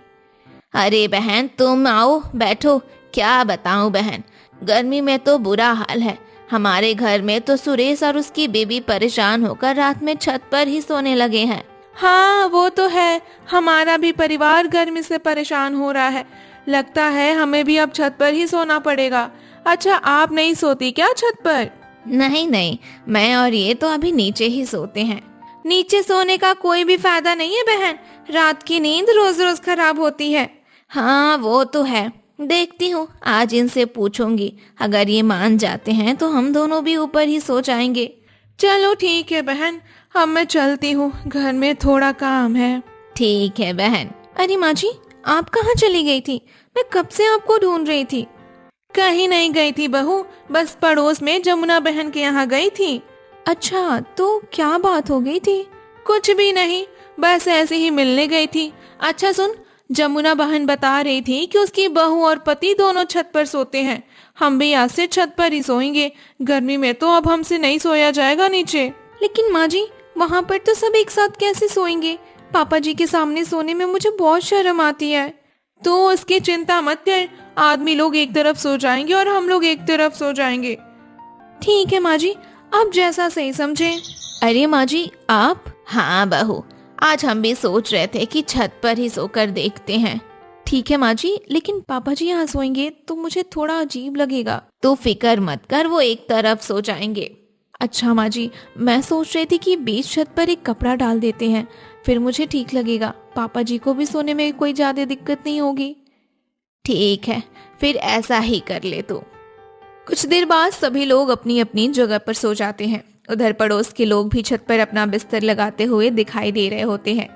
अरे बहन, तुम आओ बैठो। क्या बताऊं बहन, गर्मी में तो बुरा हाल है। हमारे घर में तो सुरेश और उसकी बीबी परेशान होकर रात में छत पर ही सोने लगे हैं। हाँ, वो तो है। हमारा भी परिवार गर्मी से परेशान हो रहा है। लगता है हमें भी अब छत पर ही सोना पड़ेगा। अच्छा, आप नहीं सोती क्या छत पर? नहीं नहीं, मैं और ये तो अभी नीचे ही सोते हैं। नीचे सोने का कोई भी फायदा नहीं है बहन, रात की नींद रोज रोज खराब होती है। हाँ वो तो है, देखती हूँ, आज इनसे पूछूंगी। अगर ये मान जाते हैं तो हम दोनों भी ऊपर ही सो जाएंगे। चलो ठीक है बहन, अब मैं चलती हूँ, घर में थोड़ा काम है। ठीक है बहन। अरे माँ जी, आप कहाँ चली गई थी? मैं कब से आपको ढूंढ रही थी। कहीं नहीं गई थी बहू, बस पड़ोस में जमुना बहन के यहाँ गई थी। अच्छा, तो क्या बात हो गई थी? कुछ भी नहीं, बस ऐसे ही मिलने गई थी। अच्छा सुन, जमुना बहन बता रही थी कि उसकी बहू और पति दोनों छत पर सोते हैं। हम भी आज से छत पर ही सोएंगे, गर्मी में तो अब हमसे नहीं सोया जाएगा नीचे। लेकिन माँ जी, वहाँ पर तो सब एक साथ कैसे सोएंगे? पापा जी के सामने सोने में मुझे बहुत शर्म आती है। तो उसकी चिंता मत कर, आदमी लोग एक तरफ सो जाएंगे और हम लोग एक तरफ सो जाएंगे। ठीक है माँ जी, आप जैसा सही समझे। अरे माँ जी, आप? हाँ बहू, आज हम भी सोच रहे थे कि छत पर ही सोकर देखते हैं। ठीक है माँ जी, लेकिन पापा जी यहाँ सोएंगे तो मुझे थोड़ा अजीब लगेगा। तो फिक्र मत कर, वो एक तरफ सो जाएंगे। अच्छा माँ जी, मैं सोच रही थी कि बीच छत पर एक कपड़ा डाल देते हैं, फिर मुझे ठीक लगेगा। पापा जी को भी सोने में कोई ज्यादा दिक्कत नहीं होगी। ठीक है, फिर ऐसा ही कर ले तू। कुछ देर बाद सभी लोग अपनी अपनी जगह पर सो जाते हैं। उधर पड़ोस के लोग भी छत पर अपना बिस्तर लगाते हुए दिखाई दे रहे होते हैं।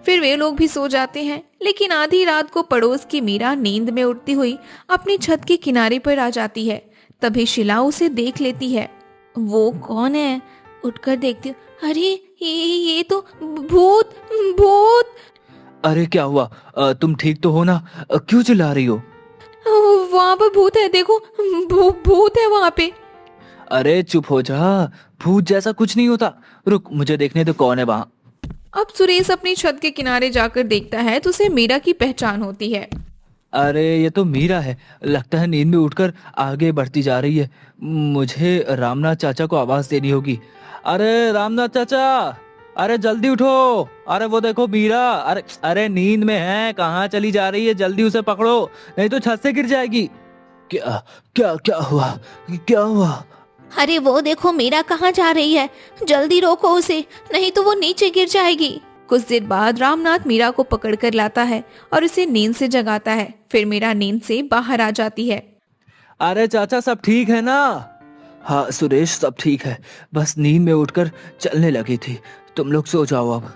फिर वे लोग भी सो जाते हैं। लेकिन आधी रात को पड़ोस की मीरा नींद में उठती हुई अपनी छत के किनारे पर आ जाती है। तभी शीला उसे देख लेती है। वो कौन है? उठकर देखती हूँ, अरे ये तो भूत भूत। अरे क्या हुआ? तुम ठीक तो हो ना? क्यों चिल्ला रही हो? वहाँ पर भूत है, देखो भूत है वहाँ पे। अरे चुप हो जा, भूत जैसा कुछ नहीं होता। रुक, मुझे देखने दो कौन है वहाँ। अब सुरेश अपनी छत के किनारे जाकर देखता है तो उसे मीरा की पहचान होती है। अरे ये तो मीरा है, लगता है नींद में उठकर आगे बढ़ती जा रही है। मुझे रामनाथ चाचा को आवाज देनी होगी। अरे रामनाथ चाचा, अरे जल्दी उठो। अरे वो देखो मीरा, अरे अरे नींद में है, कहाँ चली जा रही है? जल्दी उसे पकड़ो, नहीं तो छत से गिर जाएगी। क्या क्या क्या हुआ? क्या हुआ? अरे वो देखो मीरा कहाँ जा रही है, जल्दी रोको उसे, नहीं तो वो नीचे गिर जाएगी। कुछ देर बाद रामनाथ मीरा को पकड़कर लाता है और उसे नींद से जगाता है। फिर मीरा नींद से बाहर आ जाती है। अरे चाचा सब ठीक है ना? हाँ सुरेश, सब ठीक है, बस नींद में उठकर चलने लगी थी। तुम लोग सो जाओ अब।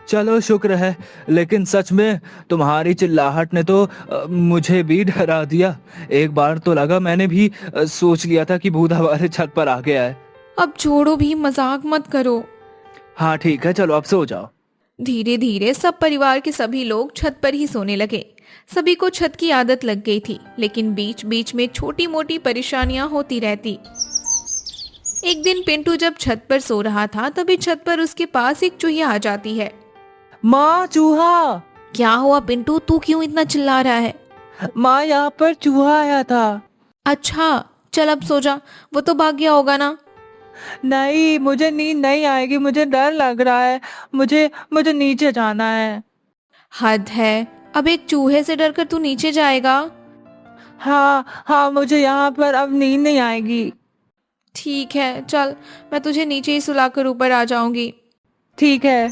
चलो शुक्र है, लेकिन सच में तुम्हारी चिल्लाहट ने तो मुझे भी डरा दिया। एक बार तो लगा मैंने भी सोच लिया था कि भूत हमारे छत पर आ गया है। अब छोड़ो भी, मजाक मत करो। हाँ ठीक है, चलो अब सो जाओ। धीरे धीरे सब परिवार के सभी लोग छत पर ही सोने लगे। सभी को छत की आदत लग गई थी, लेकिन बीच बीच में छोटी मोटी परेशानियां होती रहती। एक दिन पिंटू जब छत पर सो रहा था, तभी छत पर उसके पास एक चूहिया आ जाती है। माँ चूहा। क्या हुआ पिंटू, तू क्यों इतना चिल्ला रहा है? माँ यहाँ पर चूहा आया था। अच्छा चल अब सो जा, वो तो भाग गया होगा ना। नहीं, मुझे नींद नहीं आएगी, मुझे डर लग रहा है। मुझे मुझे नीचे जाना है। हद है, अब एक चूहे से डरकर तू नीचे जाएगा? हाँ हाँ, मुझे यहाँ पर अब नींद नहीं आएगी। ठीक है चल, मैं तुझे नीचे ही सुलाकर ऊपर आ जाऊंगी। ठीक है।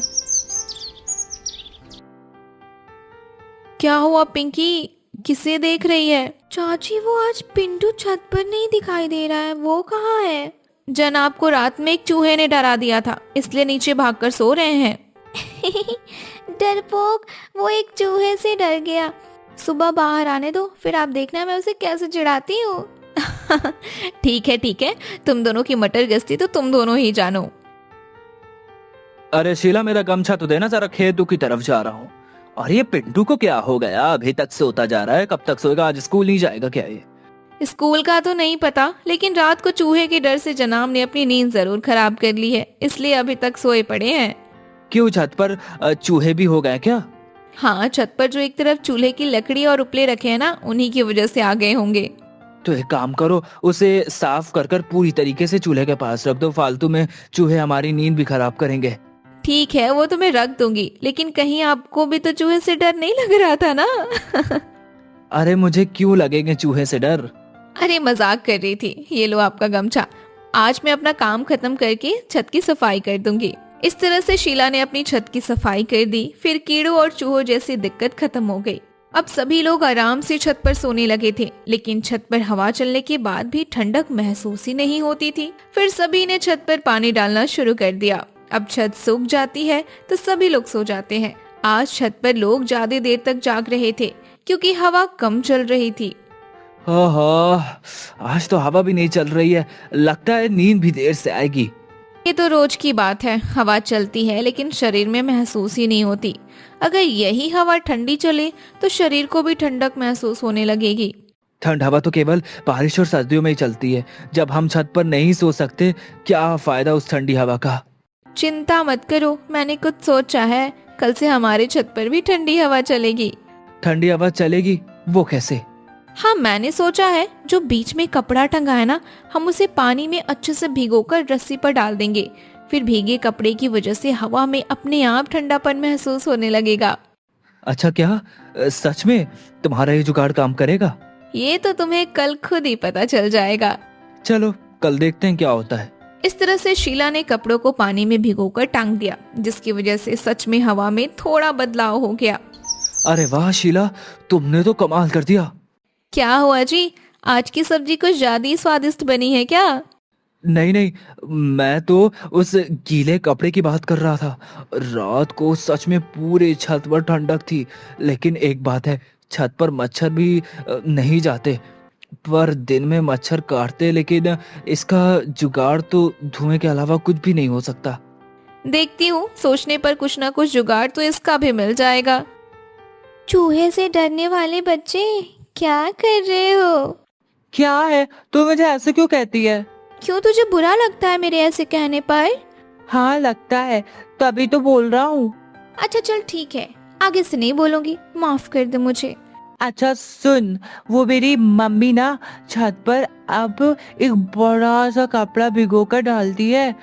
क्या हुआ पिंकी, किसे देख रही है? चाची वो आज पिंटू छत पर नहीं दिखाई दे रहा है, वो कहाँ है? जनाब को रात में एक चूहे ने डरा दिया था, इसलिए नीचे भागकर सो रहे हैं। डरपोक, वो एक चूहे से डर गया। सुबह बाहर आने दो, फिर आप देखना मैं उसे कैसे चिढ़ाती हूँ। ठीक है, तुम दोनों की मटर गश्ती तो तुम दोनों ही जानो। अरे शीला, मेरा गमछा तो देना, जरा खेतों की तरफ जा रहा हूँ। और ये पिंटू को क्या हो गया? अभी तक सोता जा रहा है, कब तक सोएगा? आज स्कूल नहीं जाएगा क्या ये? स्कूल का तो नहीं पता, लेकिन रात को चूहे के डर से जनाब ने अपनी नींद जरूर खराब कर ली है, इसलिए अभी तक सोए पड़े हैं। क्यों, छत पर चूहे भी हो गए क्या? हाँ, छत पर जो एक तरफ चूल्हे की लकड़ी और उपले रखे हैं ना, उन्हीं की वजह से आ गए होंगे। तो एक काम करो, उसे साफ कर कर पूरी तरीके से चूल्हे के पास रख दो, फालतू में चूहे हमारी नींद भी खराब करेंगे। ठीक है, वो तो मैं रख दूंगी, लेकिन कहीं आपको भी तो चूहे से डर नहीं लग रहा था ना? अरे मुझे क्यों लगेंगे चूहे से डर? अरे मजाक कर रही थी। ये लो आपका गमछा, आज मैं अपना काम खत्म करके छत की सफाई कर दूंगी। इस तरह से शीला ने अपनी छत की सफाई कर दी। फिर कीड़ों और चूहों जैसी दिक्कत खत्म हो गई। अब सभी लोग आराम से छत पर सोने लगे थे, लेकिन छत पर हवा चलने के बाद भी ठंडक महसूस ही नहीं होती थी। फिर सभी ने छत पर पानी डालना शुरू कर दिया। अब छत सूख जाती है तो सभी लोग सो जाते हैं। आज छत पर लोग ज्यादा देर तक जाग रहे थे, क्योंकि हवा कम चल रही थी। आज तो हवा भी नहीं चल रही है, लगता है नींद भी देर से आएगी। ये तो रोज की बात है, हवा चलती है लेकिन शरीर में महसूस ही नहीं होती। अगर यही हवा ठंडी चले तो शरीर को भी ठंडक महसूस होने लगेगी। ठंड हवा तो केवल बारिश और सर्दियों में ही चलती है। जब हम छत पर नहीं सो सकते, क्या फायदा उस ठंडी हवा का? चिंता मत करो, मैंने कुछ सोचा है। कल से हमारे छत पर भी ठंडी हवा चलेगी। ठंडी हवा चलेगी? वो कैसे? हाँ, मैंने सोचा है, जो बीच में कपड़ा टंगा है ना, हम उसे पानी में अच्छे से भिगोकर रस्सी पर डाल देंगे। फिर भीगे कपड़े की वजह से हवा में अपने आप ठंडापन महसूस होने लगेगा। अच्छा, क्या सच में तुम्हारा ये जुगाड़ काम करेगा? ये तो तुम्हें कल खुद ही पता चल जाएगा। चलो कल देखते हैं क्या होता है। इस तरह से शीला ने कपड़ों को पानी में भिगोकर टांग दिया, जिसकी वजह से सच में हवा में थोड़ा बदलाव हो गया। अरे वाह शीला, तुमने तो कमाल कर दिया। क्या हुआ जी, आज की सब्जी कुछ ज्यादा ही स्वादिष्ट बनी है क्या? नहीं, मैं तो उस गीले कपड़े की बात कर रहा था। रात को सच में पूरे छत पर ठंडक थी, लेकिन एक बात है, छत पर मच्छर भी नहीं जाते। पर दिन में मच्छर काटते, लेकिन इसका जुगाड़ तो धुएं के अलावा कुछ भी नहीं हो सकता। देखती हूँ, सोचने पर कुछ ना कुछ जुगाड़ तो इसका भी मिल जाएगा। चूहे से डरने वाले बच्चे, क्या कर रहे हो? क्या है, तू मुझे ऐसे क्यों कहती है? क्यों, तुझे बुरा लगता है मेरे ऐसे कहने पर? हाँ लगता है, तभी तो बोल रहा हूँ। अच्छा चल ठीक है, आगे से नहीं बोलूंगी, माफ कर दे मुझे। अच्छा सुन, वो मेरी मम्मी ना छत पर अब एक बड़ा सा कपड़ा भिगो कर डालती है,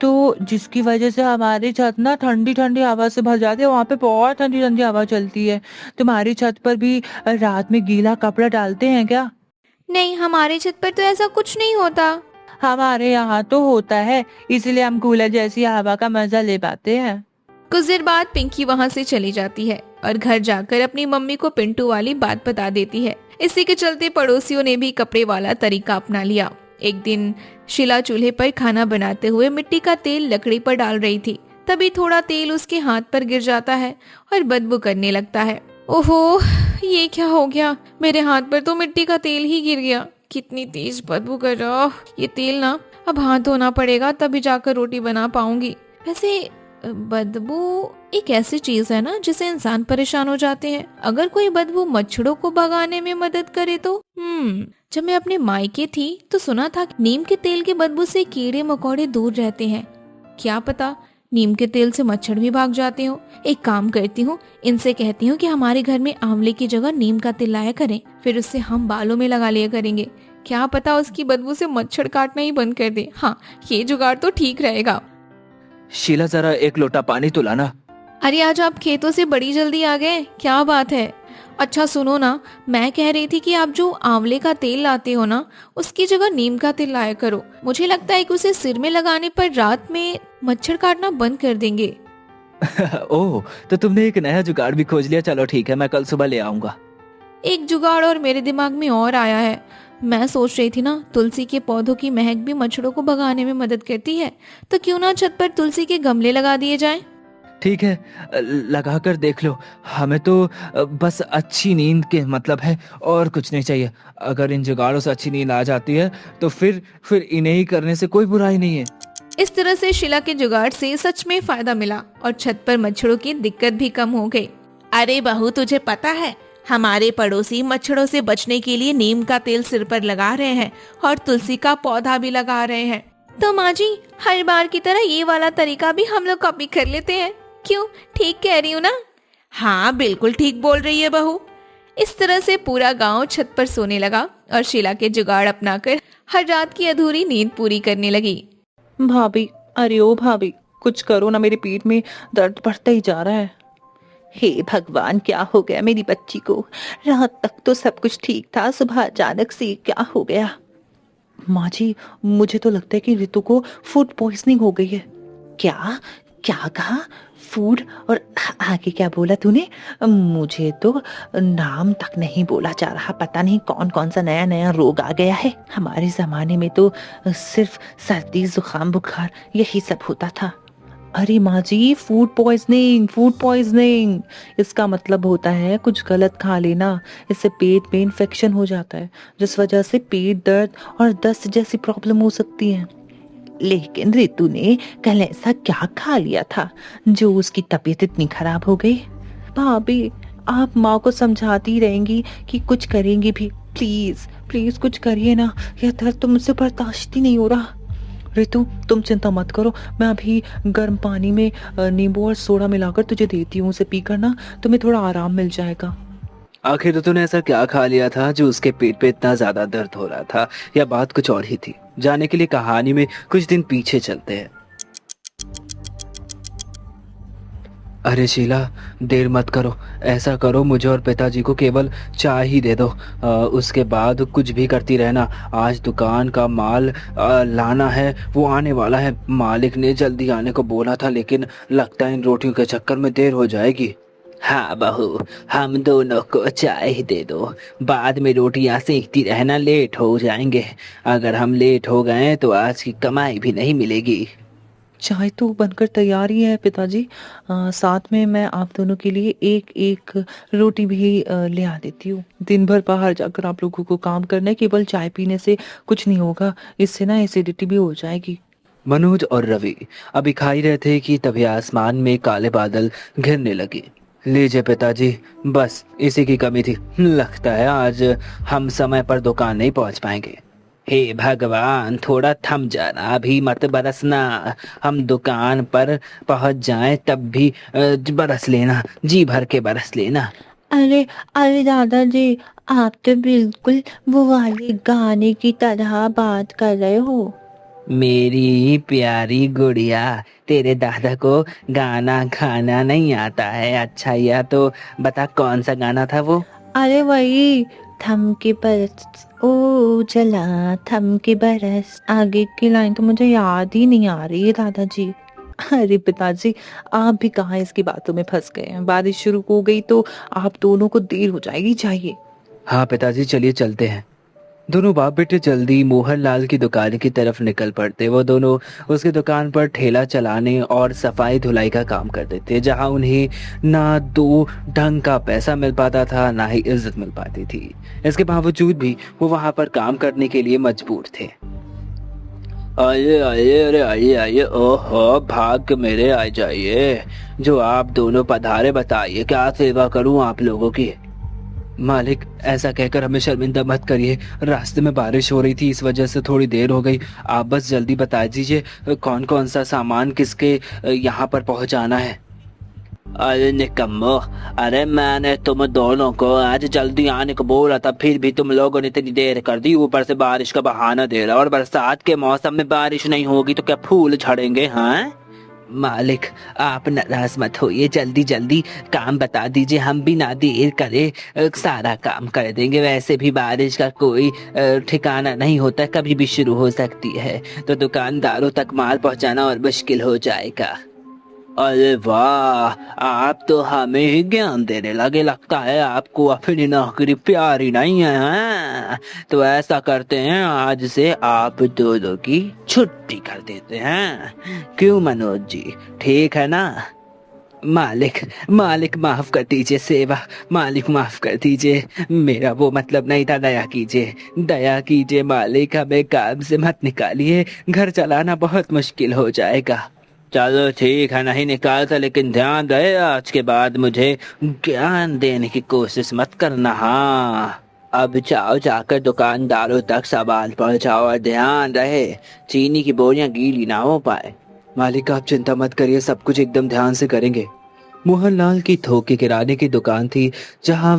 तो जिसकी वजह से हमारी छत ना ठंडी ठंडी हवा से भर जाती है, वहाँ पे बहुत ठंडी ठंडी हवा चलती है। तुम्हारी छत पर भी रात में गीला कपड़ा डालते हैं क्या? नहीं, हमारी छत पर तो ऐसा कुछ नहीं होता। हमारे यहाँ तो होता है, इसलिए हम कूलर जैसी हवा का मजा ले पाते हैं। कुछ देर बाद पिंकी वहाँ से चली जाती है और घर जाकर अपनी मम्मी को पिंटू वाली बात बता देती है। इसी के चलते पड़ोसियों ने भी कपड़े वाला तरीका अपना लिया। एक दिन शीला चूल्हे पर खाना बनाते हुए मिट्टी का तेल लकड़ी पर डाल रही थी। तभी थोड़ा तेल उसके हाथ पर गिर जाता है और बदबू करने लगता है। ओहो, ये क्या हो गया? मेरे हाथ पर तो मिट्टी का तेल ही गिर गया। कितनी तेज बदबू कर रहा। ये तेल ना अब हाथ धोना पड़ेगा, तभी जाकर रोटी बना पाऊंगी। वैसे बदबू एक ऐसी चीज है ना जिसे इंसान परेशान हो जाते हैं। अगर कोई बदबू मच्छरों को भगाने में मदद करे तो जब मैं अपने मायके थी तो सुना था कि नीम के तेल के बदबू से कीड़े मकोड़े दूर रहते हैं। क्या पता नीम के तेल से मच्छर भी भाग जाते हो। एक काम करती हूँ, इनसे कहती हूँ कि हमारे घर में आंवले की जगह नीम का तेल लाया करें, फिर उससे हम बालों में लगा लिया करेंगे। क्या पता उसकी बदबू से मच्छर काटना ही बंद कर दे। हाँ, ये जुगाड़ तो ठीक रहेगा। शीला जरा एक लोटा पानी तो लाना। अरे आज आप खेतों से बड़ी जल्दी आ गए, क्या बात है? अच्छा सुनो ना, मैं कह रही थी कि आप जो आंवले का तेल लाते हो ना, उसकी जगह नीम का तेल लाया करो। मुझे लगता है कि उसे सिर में लगाने पर रात में मच्छर काटना बंद कर देंगे। ओह, तो तुमने एक नया जुगाड़ भी खोज लिया। चलो ठीक है, मैं कल सुबह ले आऊंगा। एक जुगाड़ और मेरे दिमाग में और आया है। मैं सोच रही थी ना, तुलसी के पौधों की महक भी मच्छरों को भगाने में मदद करती है, तो क्यों ना छत पर तुलसी के गमले लगा दिए जाएं? ठीक है, लगा कर देख लो। हमें तो बस अच्छी नींद के मतलब है, और कुछ नहीं चाहिए। अगर इन जुगाड़ों से अच्छी नींद आ जाती है तो फिर इन्हें ही करने से कोई बुराई नहीं है। इस तरह से शीला के जुगाड़ से सच में फायदा मिला और छत पर मच्छरों की दिक्कत भी कम हो गई। अरे बहू, तुझे पता है हमारे पड़ोसी मच्छरों से बचने के लिए नीम का तेल सिर पर लगा रहे हैं और तुलसी का पौधा भी लगा रहे हैं। तो माँ जी, हर बार की तरह ये वाला तरीका भी हम लोग कॉपी कर लेते हैं। क्यों, ठीक कह रही हूँ ना? हाँ, बिल्कुल ठीक बोल रही है बहू। इस तरह से पूरा गांव छत पर सोने लगा और शीला के जुगाड़ अपनाकर हर रात की अधूरी नींद पूरी करने लगी। भाभी, अरे ओ भाभी, कुछ करो ना, मेरी पीठ में दर्द बढ़ता ही जा रहा है। हे भगवान, क्या हो गया मेरी बच्ची को? रात तक तो सब कुछ ठीक था, सुबह अचानक से क्या हो गया? माँ जी, मुझे तो लगता है कि रितु को फूड पॉइजनिंग हो गई है। क्या क्या कहा? फूड? और आगे क्या बोला तूने? मुझे तो नाम तक नहीं बोला जा रहा। पता नहीं कौन कौन सा नया नया रोग आ गया है। हमारे जमाने में तो सिर्फ सर्दी, जुकाम, बुखार यही सब होता था। अरे माँ जी, फूड पॉइजनिंग इसका मतलब होता है कुछ गलत खा लेना। इससे पेट में इन्फेक्शन हो जाता है, जिस वजह से पेट दर्द और दस्त जैसी प्रॉब्लम हो सकती है। लेकिन रितु ने कल ऐसा क्या खा लिया था जो उसकी तबीयत इतनी खराब हो गई? भाभी, आप माँ को समझाती रहेंगी कि कुछ करेंगी भी। प्लीज प्लीज कुछ करिए ना, यह दर्द तो मुझसे बर्दाश्त ही नहीं हो रहा। रितु, तुम चिंता मत करो, मैं अभी गर्म पानी में नींबू और सोडा मिलाकर तुझे देती हूँ। उसे पीकर ना तुम्हें थोड़ा आराम मिल जाएगा। आखिर तूने ऐसा क्या खा लिया था जो उसके पेट पे इतना ज्यादा दर्द हो रहा था, या बात कुछ और ही थी? जाने के लिए कहानी में कुछ दिन पीछे चलते हैं। अरे शीला, देर मत करो। ऐसा करो, मुझे और पिताजी को केवल चाय ही दे दो। उसके बाद कुछ भी करती रहना। आज दुकान का माल लाना है, वो आने वाला है। मालिक ने जल्दी आने को बोला था, लेकिन लगता है इन रोटियों के चक्कर में देर हो जाएगी। हाँ बहू, हम दोनों को चाय ही दे दो। बाद में रोटियां सेकती रहना, लेट हो जाएंगे। अगर हम लेट हो गए तो आज की कमाई भी नहीं मिलेगी। चाय तो बनकर तैयार ही है पिताजी। साथ में मैं आप दोनों के लिए एक एक रोटी भी ले आ देती हूँ। दिन भर बाहर जाकर आप लोगों को काम करना है, केवल चाय पीने से कुछ नहीं होगा। इससे ना एसिडिटी भी हो जाएगी। मनोज और रवि अभी खा ही रहे थे कि तभी आसमान में काले बादल घिरने लगे। लीजिए पिताजी, बस इसी की कमी थी। लगता है आज हम समय पर दुकान नहीं पहुंच पाएंगे। हे भगवान, थोड़ा थम जाना, अभी मत बरसना। हम दुकान पर पहुंच जाएं तब भी बरस लेना, जी भर के बरस लेना। अरे अरे दादाजी, आप तो बिल्कुल वो वाले गाने की तरह बात कर रहे हो। मेरी प्यारी गुड़िया, तेरे दादा को गाना गाना नहीं आता है। अच्छा, या तो बता कौन सा गाना था वो? अरे वही, थम के बरस ओ जला, थम के बरस। आगे की लाइन तो मुझे याद ही नहीं आ रही है दादाजी। अरे पिताजी, आप भी कहाँ इसकी बातों में फंस गए हैं। बारिश शुरू हो गई तो आप दोनों को देर हो जाएगी, चाहिए। हाँ पिताजी, चलिए चलते हैं। दोनों बाप बेटे जल्दी मोहनलाल की दुकान की तरफ निकल पड़ते। वो दोनों उसकी दुकान पर ठेला चलाने और सफाई धुलाई का काम करते थे, जहां उन्हें ना दो ढंग का पैसा मिल पाता था, ना ही इज्जत मिल पाती थी। इसके बावजूद भी वो वहां पर काम करने के लिए मजबूर थे। आइए आइए, अरे आइए आइए, ओहो भाग के मेरे आ जाइए। जो आप दोनों पधारे, बताइए क्या सेवा करूं आप लोगों की? मालिक, ऐसा कहकर हमें शर्मिंदा मत करिए। रास्ते में बारिश हो रही थी, इस वजह से थोड़ी देर हो गई। आप बस जल्दी बता दीजिए कौन कौन सा सामान किसके यहाँ पर पहुँचाना है। अरे निकम्मो, अरे मैंने तुम दोनों को आज जल्दी आने को बोला था, फिर भी तुम लोगों ने इतनी देर कर दी। ऊपर से बारिश का बहाना दे रहा, और बरसात के मौसम में बारिश नहीं होगी तो क्या फूल झड़ेंगे? हाँ मालिक, आप नाराज मत होइए, जल्दी जल्दी काम बता दीजिए, हम भी ना देर करे सारा काम कर देंगे। वैसे भी बारिश का कोई ठिकाना नहीं होता, कभी भी शुरू हो सकती है, तो दुकानदारों तक माल पहुंचाना और मुश्किल हो जाएगा। अरे वाह, आप तो हमें ही ज्ञान देने लगे। लगता है आपको अपनी नौकरी प्यारी नहीं है, हाँ? तो ऐसा करते हैं, आज से आप दोनों की छुट्टी कर देते हैं। क्यों मनोज जी, ठीक है ना? मालिक, मालिक माफ कर दीजिए सेवा, मालिक माफ कर दीजिए, मेरा वो मतलब नहीं था। दया कीजिए, दया कीजिए मालिक, हमें काम से मत निकालिए, घर चलाना बहुत मुश्किल हो जाएगा। चलो ठीक है, नहीं निकालता, लेकिन ध्यान रहे आज के बाद मुझे ज्ञान देने की कोशिश मत करना। हाँ, अब जाओ, जाकर दुकानदारों तक सामान पहुंचाओ, और ध्यान रहे चीनी की बोरियां गीली ना हो पाए। मालिक, आप चिंता मत करिए, सब कुछ एकदम ध्यान से करेंगे। मोहनलाल की थोक के किराने की दुकान थी, जहां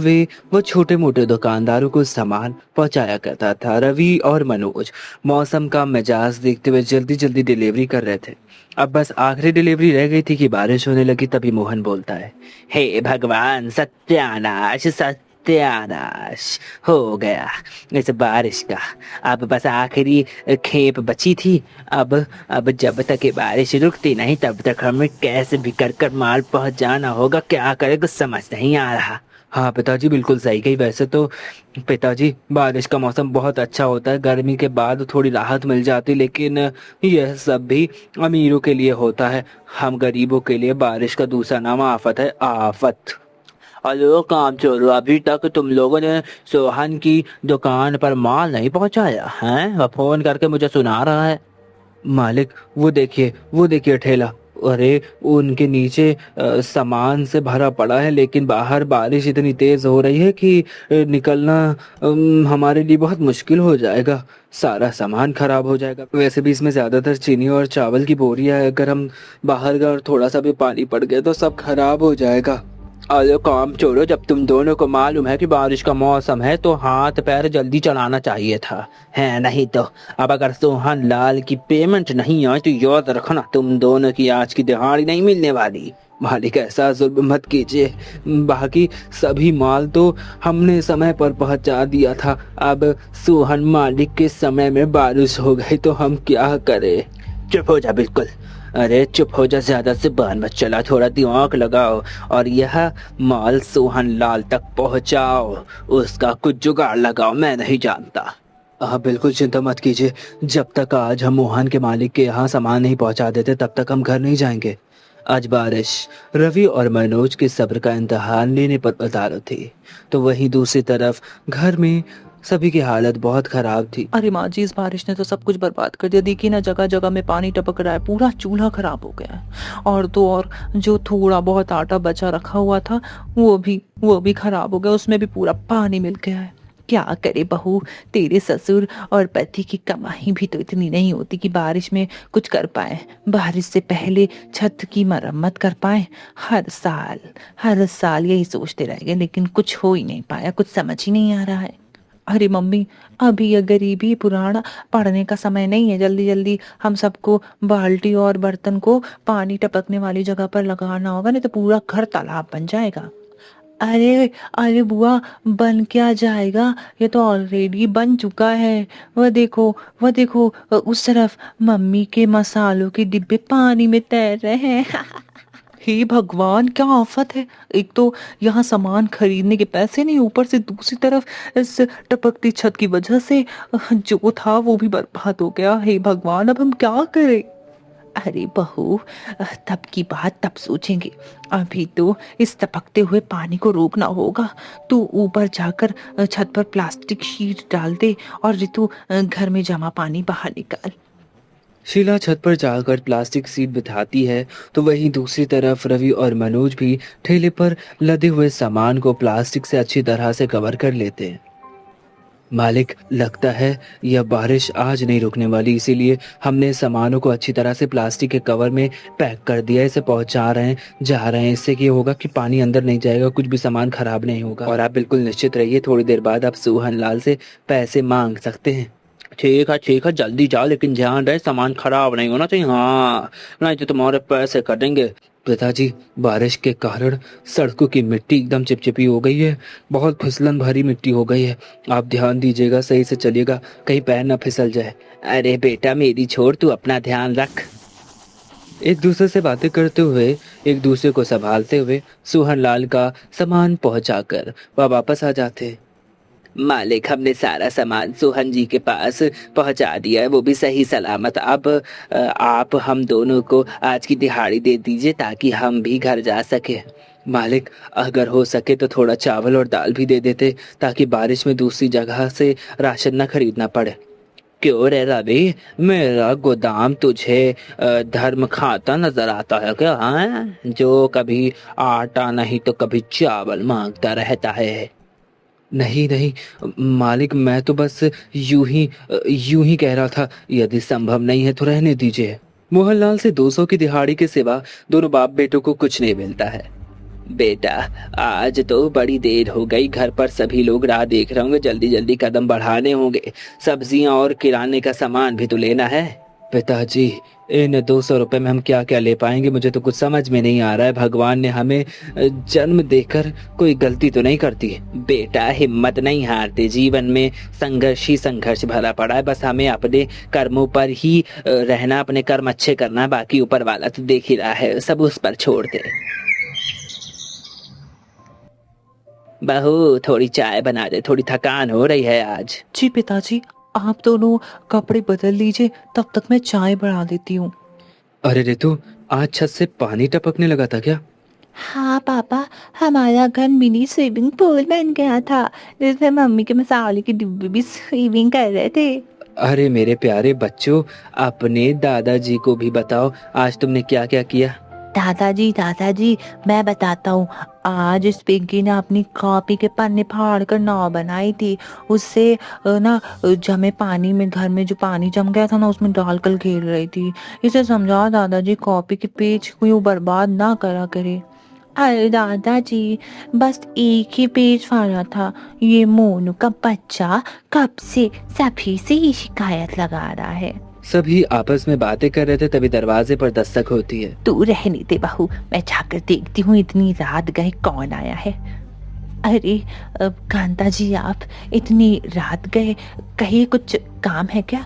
वो छोटे मोटे दुकानदारों को सामान पहुंचाया करता था। रवि और मनोज मौसम का मिजाज देखते हुए जल्दी जल्दी डिलीवरी कर रहे थे। अब बस आखिरी डिलीवरी रह गई थी कि बारिश होने लगी। तभी मोहन बोलता है, हे भगवान, सत्यानाश सत्यानाश हो गया इस बारिश का। अब बस आखिरी खेप बची थी। अब जब तक ये बारिश रुकती नहीं, तब तक हमें कैसे भी कर माल पहुंचाना होगा। क्या करे, कुछ समझ नहीं आ रहा। हाँ पिताजी, बिल्कुल सही कही। वैसे तो पिताजी, बारिश का मौसम बहुत अच्छा होता है, गर्मी के बाद थोड़ी राहत मिल जाती, लेकिन यह सब भी अमीरों के लिए होता है। हम गरीबों के लिए बारिश का दूसरा नाम आफत है, आफत। हेलो काम चोरों, अभी तक तुम लोगों ने सोहन की दुकान पर माल नहीं पहुंचाया है? वह फोन करके मुझे सुना रहा है। मालिक, वो देखिए ठेला। अरे, उनके नीचे सामान से भरा पड़ा है, लेकिन बाहर बारिश इतनी तेज हो रही है कि निकलना हमारे लिए बहुत मुश्किल हो जाएगा। सारा सामान खराब हो जाएगा। वैसे भी इसमें ज्यादातर चीनी और चावल की बोरियां है, अगर हम बाहर गए और थोड़ा सा भी पानी पड़ गया तो सब खराब हो जाएगा। अरे काम चोरों, जब तुम दोनों को मालूम है कि बारिश का मौसम है, तो हाथ पैर जल्दी चलाना चाहिए था, है नहीं तो अब अगर सोहन लाल की पेमेंट नहीं आई तो याद रखना, तुम दोनों की आज की दिहाड़ी नहीं मिलने वाली। मालिक, ऐसा जुल्म मत कीजिए, बाकी सभी माल तो हमने समय पर पहुंचा दिया था। अब सोहन मालिक के समय में बारिश हो गई तो हम क्या करें? चुप हो जा, बिल्कुल। अरे चुप हो जा, ज्यादा से बान मत चला, थोड़ा दिमाग लगाओ और यह माल सोहन लाल तक पहुंचाओ। उसका कुछ जुगाड़ लगाओ, मैं नहीं जानता। आप बिल्कुल चिंता मत कीजिए, जब तक आज हम मोहन के मालिक के यहाँ सामान नहीं पहुंचा देते तब तक हम घर नहीं जाएंगे। आज बारिश रवि और मनोज के सब्र का इम्तिहान लेने पर उतारू थी, तो वहीं दूसरी तरफ घर में सभी की हालत बहुत खराब थी। अरे माँ जी, इस बारिश ने तो सब कुछ बर्बाद कर दिया। देखिए ना, जगह जगह में पानी टपक रहा है, पूरा चूल्हा खराब हो गया है। और तो और जो थोड़ा बहुत आटा बचा रखा हुआ था वो भी खराब हो गया, उसमें भी पूरा पानी मिल गया है। क्या करे बहू, तेरे ससुर और पति की कमाई भी तो इतनी नहीं होती कि बारिश में कुछ कर पाए, बारिश से पहले छत की मरम्मत कर पाए। हर साल यही सोचते रह गए, लेकिन कुछ हो ही नहीं पाया, कुछ समझ ही नहीं आ रहा है। अरे मम्मी, अभी ये गरीबी पुराना पढ़ने का समय नहीं है। जल्दी जल्दी हम सबको बाल्टी और बर्तन को पानी टपकने वाली जगह पर लगाना होगा, नहीं तो पूरा घर तालाब बन जाएगा। अरे अरे बुआ, बन क्या जाएगा, ये तो ऑलरेडी बन चुका है। वह देखो, वह देखो, उस तरफ मम्मी के मसालों के डिब्बे पानी में तैर रहे हैं। हे भगवान, क्या आफत है। एक तो यहाँ सामान खरीदने के पैसे नहीं, ऊपर से दूसरी तरफ इस टपकती छत की वजह से जो था वो भी बर्बाद हो गया। हे भगवान, अब हम क्या करें। अरे बहू, तब की बात तब सोचेंगे, अभी तो इस टपकते हुए पानी को रोकना होगा। तू ऊपर जाकर छत पर प्लास्टिक शीट डाल दे और ऋतु घर में जमा पानी बाहर निकाल। शीला छत पर जाकर प्लास्टिक सीट बिठाती है तो वहीं दूसरी तरफ रवि और मनोज भी ठेले पर लदे हुए सामान को प्लास्टिक से अच्छी तरह से कवर कर लेते हैं। मालिक, लगता है यह बारिश आज नहीं रुकने वाली, इसीलिए हमने सामानों को अच्छी तरह से प्लास्टिक के कवर में पैक कर दिया। इसे पहुंचा रहे हैं, जा रहे हैं। इससे ये होगा कि पानी अंदर नहीं जाएगा, कुछ भी सामान खराब नहीं होगा। और आप बिल्कुल निश्चित रहिए, थोड़ी देर बाद आप सोहन लाल से पैसे मांग सकते हैं। ठीक है, जल्दी जाओ, लेकिन ध्यान रहे सामान खराब नहीं होना चाहिए। हाँ, नहीं तो तुम्हारे पैसे कटेंगे। पिताजी, बारिश के कारण सड़कों की मिट्टी एकदम चिपचिपी हो गई है, बहुत फिसलन भरी मिट्टी हो गई है। आप ध्यान दीजिएगा, सही से चलिएगा, कहीं पैर ना फिसल जाए। अरे बेटा मेरी छोड़, तू अपना ध्यान रख। एक दूसरे से बातें करते हुए, एक दूसरे को संभालते हुए सोहन लाल का सामान पहुंचाकर वह वापस आ जाते। मालिक, हमने सारा सामान सोहन जी के पास पहुंचा दिया है, वो भी सही सलामत। अब आप हम दोनों को आज की दिहाड़ी दे दीजिए ताकि हम भी घर जा सके। मालिक, अगर हो सके तो थोड़ा चावल और दाल भी दे देते ताकि बारिश में दूसरी जगह से राशन न खरीदना पड़े। क्यों रे रवि, मेरा गोदाम तुझे धर्म खाता नजर आता है क्या? हाँ, जो कभी आटा नहीं तो कभी चावल मांगता रहता है। नहीं मालिक, मैं तो बस यूं ही कह रहा था। यदि संभव नहीं है तो रहने दीजिए। मोहनलाल से 200 की दिहाड़ी के सिवा दोनों बाप बेटों को कुछ नहीं मिलता है। बेटा, आज तो बड़ी देर हो गई, घर पर सभी लोग राह देख रहे होंगे, जल्दी जल्दी कदम बढ़ाने होंगे। सब्जियां और किराने का सामान भी तो लेना है। पिताजी, इन 200 रुपए में हम क्या क्या ले पाएंगे, मुझे तो कुछ समझ में नहीं आ रहा है। भगवान ने हमें जन्म देकर कोई गलती तो नहीं करती है। बेटा, हिम्मत नहीं हारते, जीवन में संघर्ष ही संघर्ष भरा पड़ा है। बस हमें अपने कर्मों पर ही रहना, अपने कर्म अच्छे करना, बाकी ऊपर वाला तो देख ही रहा है, सब उस पर छोड़ दे। बहू, थोड़ी चाय बना दे, थोड़ी थकान हो रही है आज। जी पिताजी, आप दोनों कपड़े बदल लीजिए, तब तक मैं चाय बढ़ा देती हूँ। अरे ऋतु, आज छत से पानी टपकने लगा था क्या? हाँ पापा, हमारा घर मिनी स्विमिंग पूल बन गया था, जिसमें मम्मी के मसाले के डिब्बे भी स्विमिंग कर रहे थे। अरे मेरे प्यारे बच्चों, अपने दादाजी को भी बताओ आज तुमने क्या क्या किया। दादाजी, मैं बताता हूँ। आज इस पिंकी ने अपनी कॉपी के पन्ने फाड़ कर नाव बनाई थी। उससे ना जमे पानी में, घर में जो पानी जम गया था ना, उसमें डालकर खेल रही थी। इसे समझाओ दादाजी, कॉपी के पेज को बर्बाद ना करा करे। अरे दादाजी, बस एक ही पेज फाड़ा था। ये मोनू का बच्चा कब से सभी से ही शिकायत लगा रहा है। सभी आपस में बातें कर रहे थे, तभी दरवाजे पर दस्तक होती है। तू रहने दे बहू, मैं जाकर देखती हूँ इतनी रात गए कौन आया है। अरे कांता जी, आप इतनी रात गए, कहीं कुछ काम है क्या?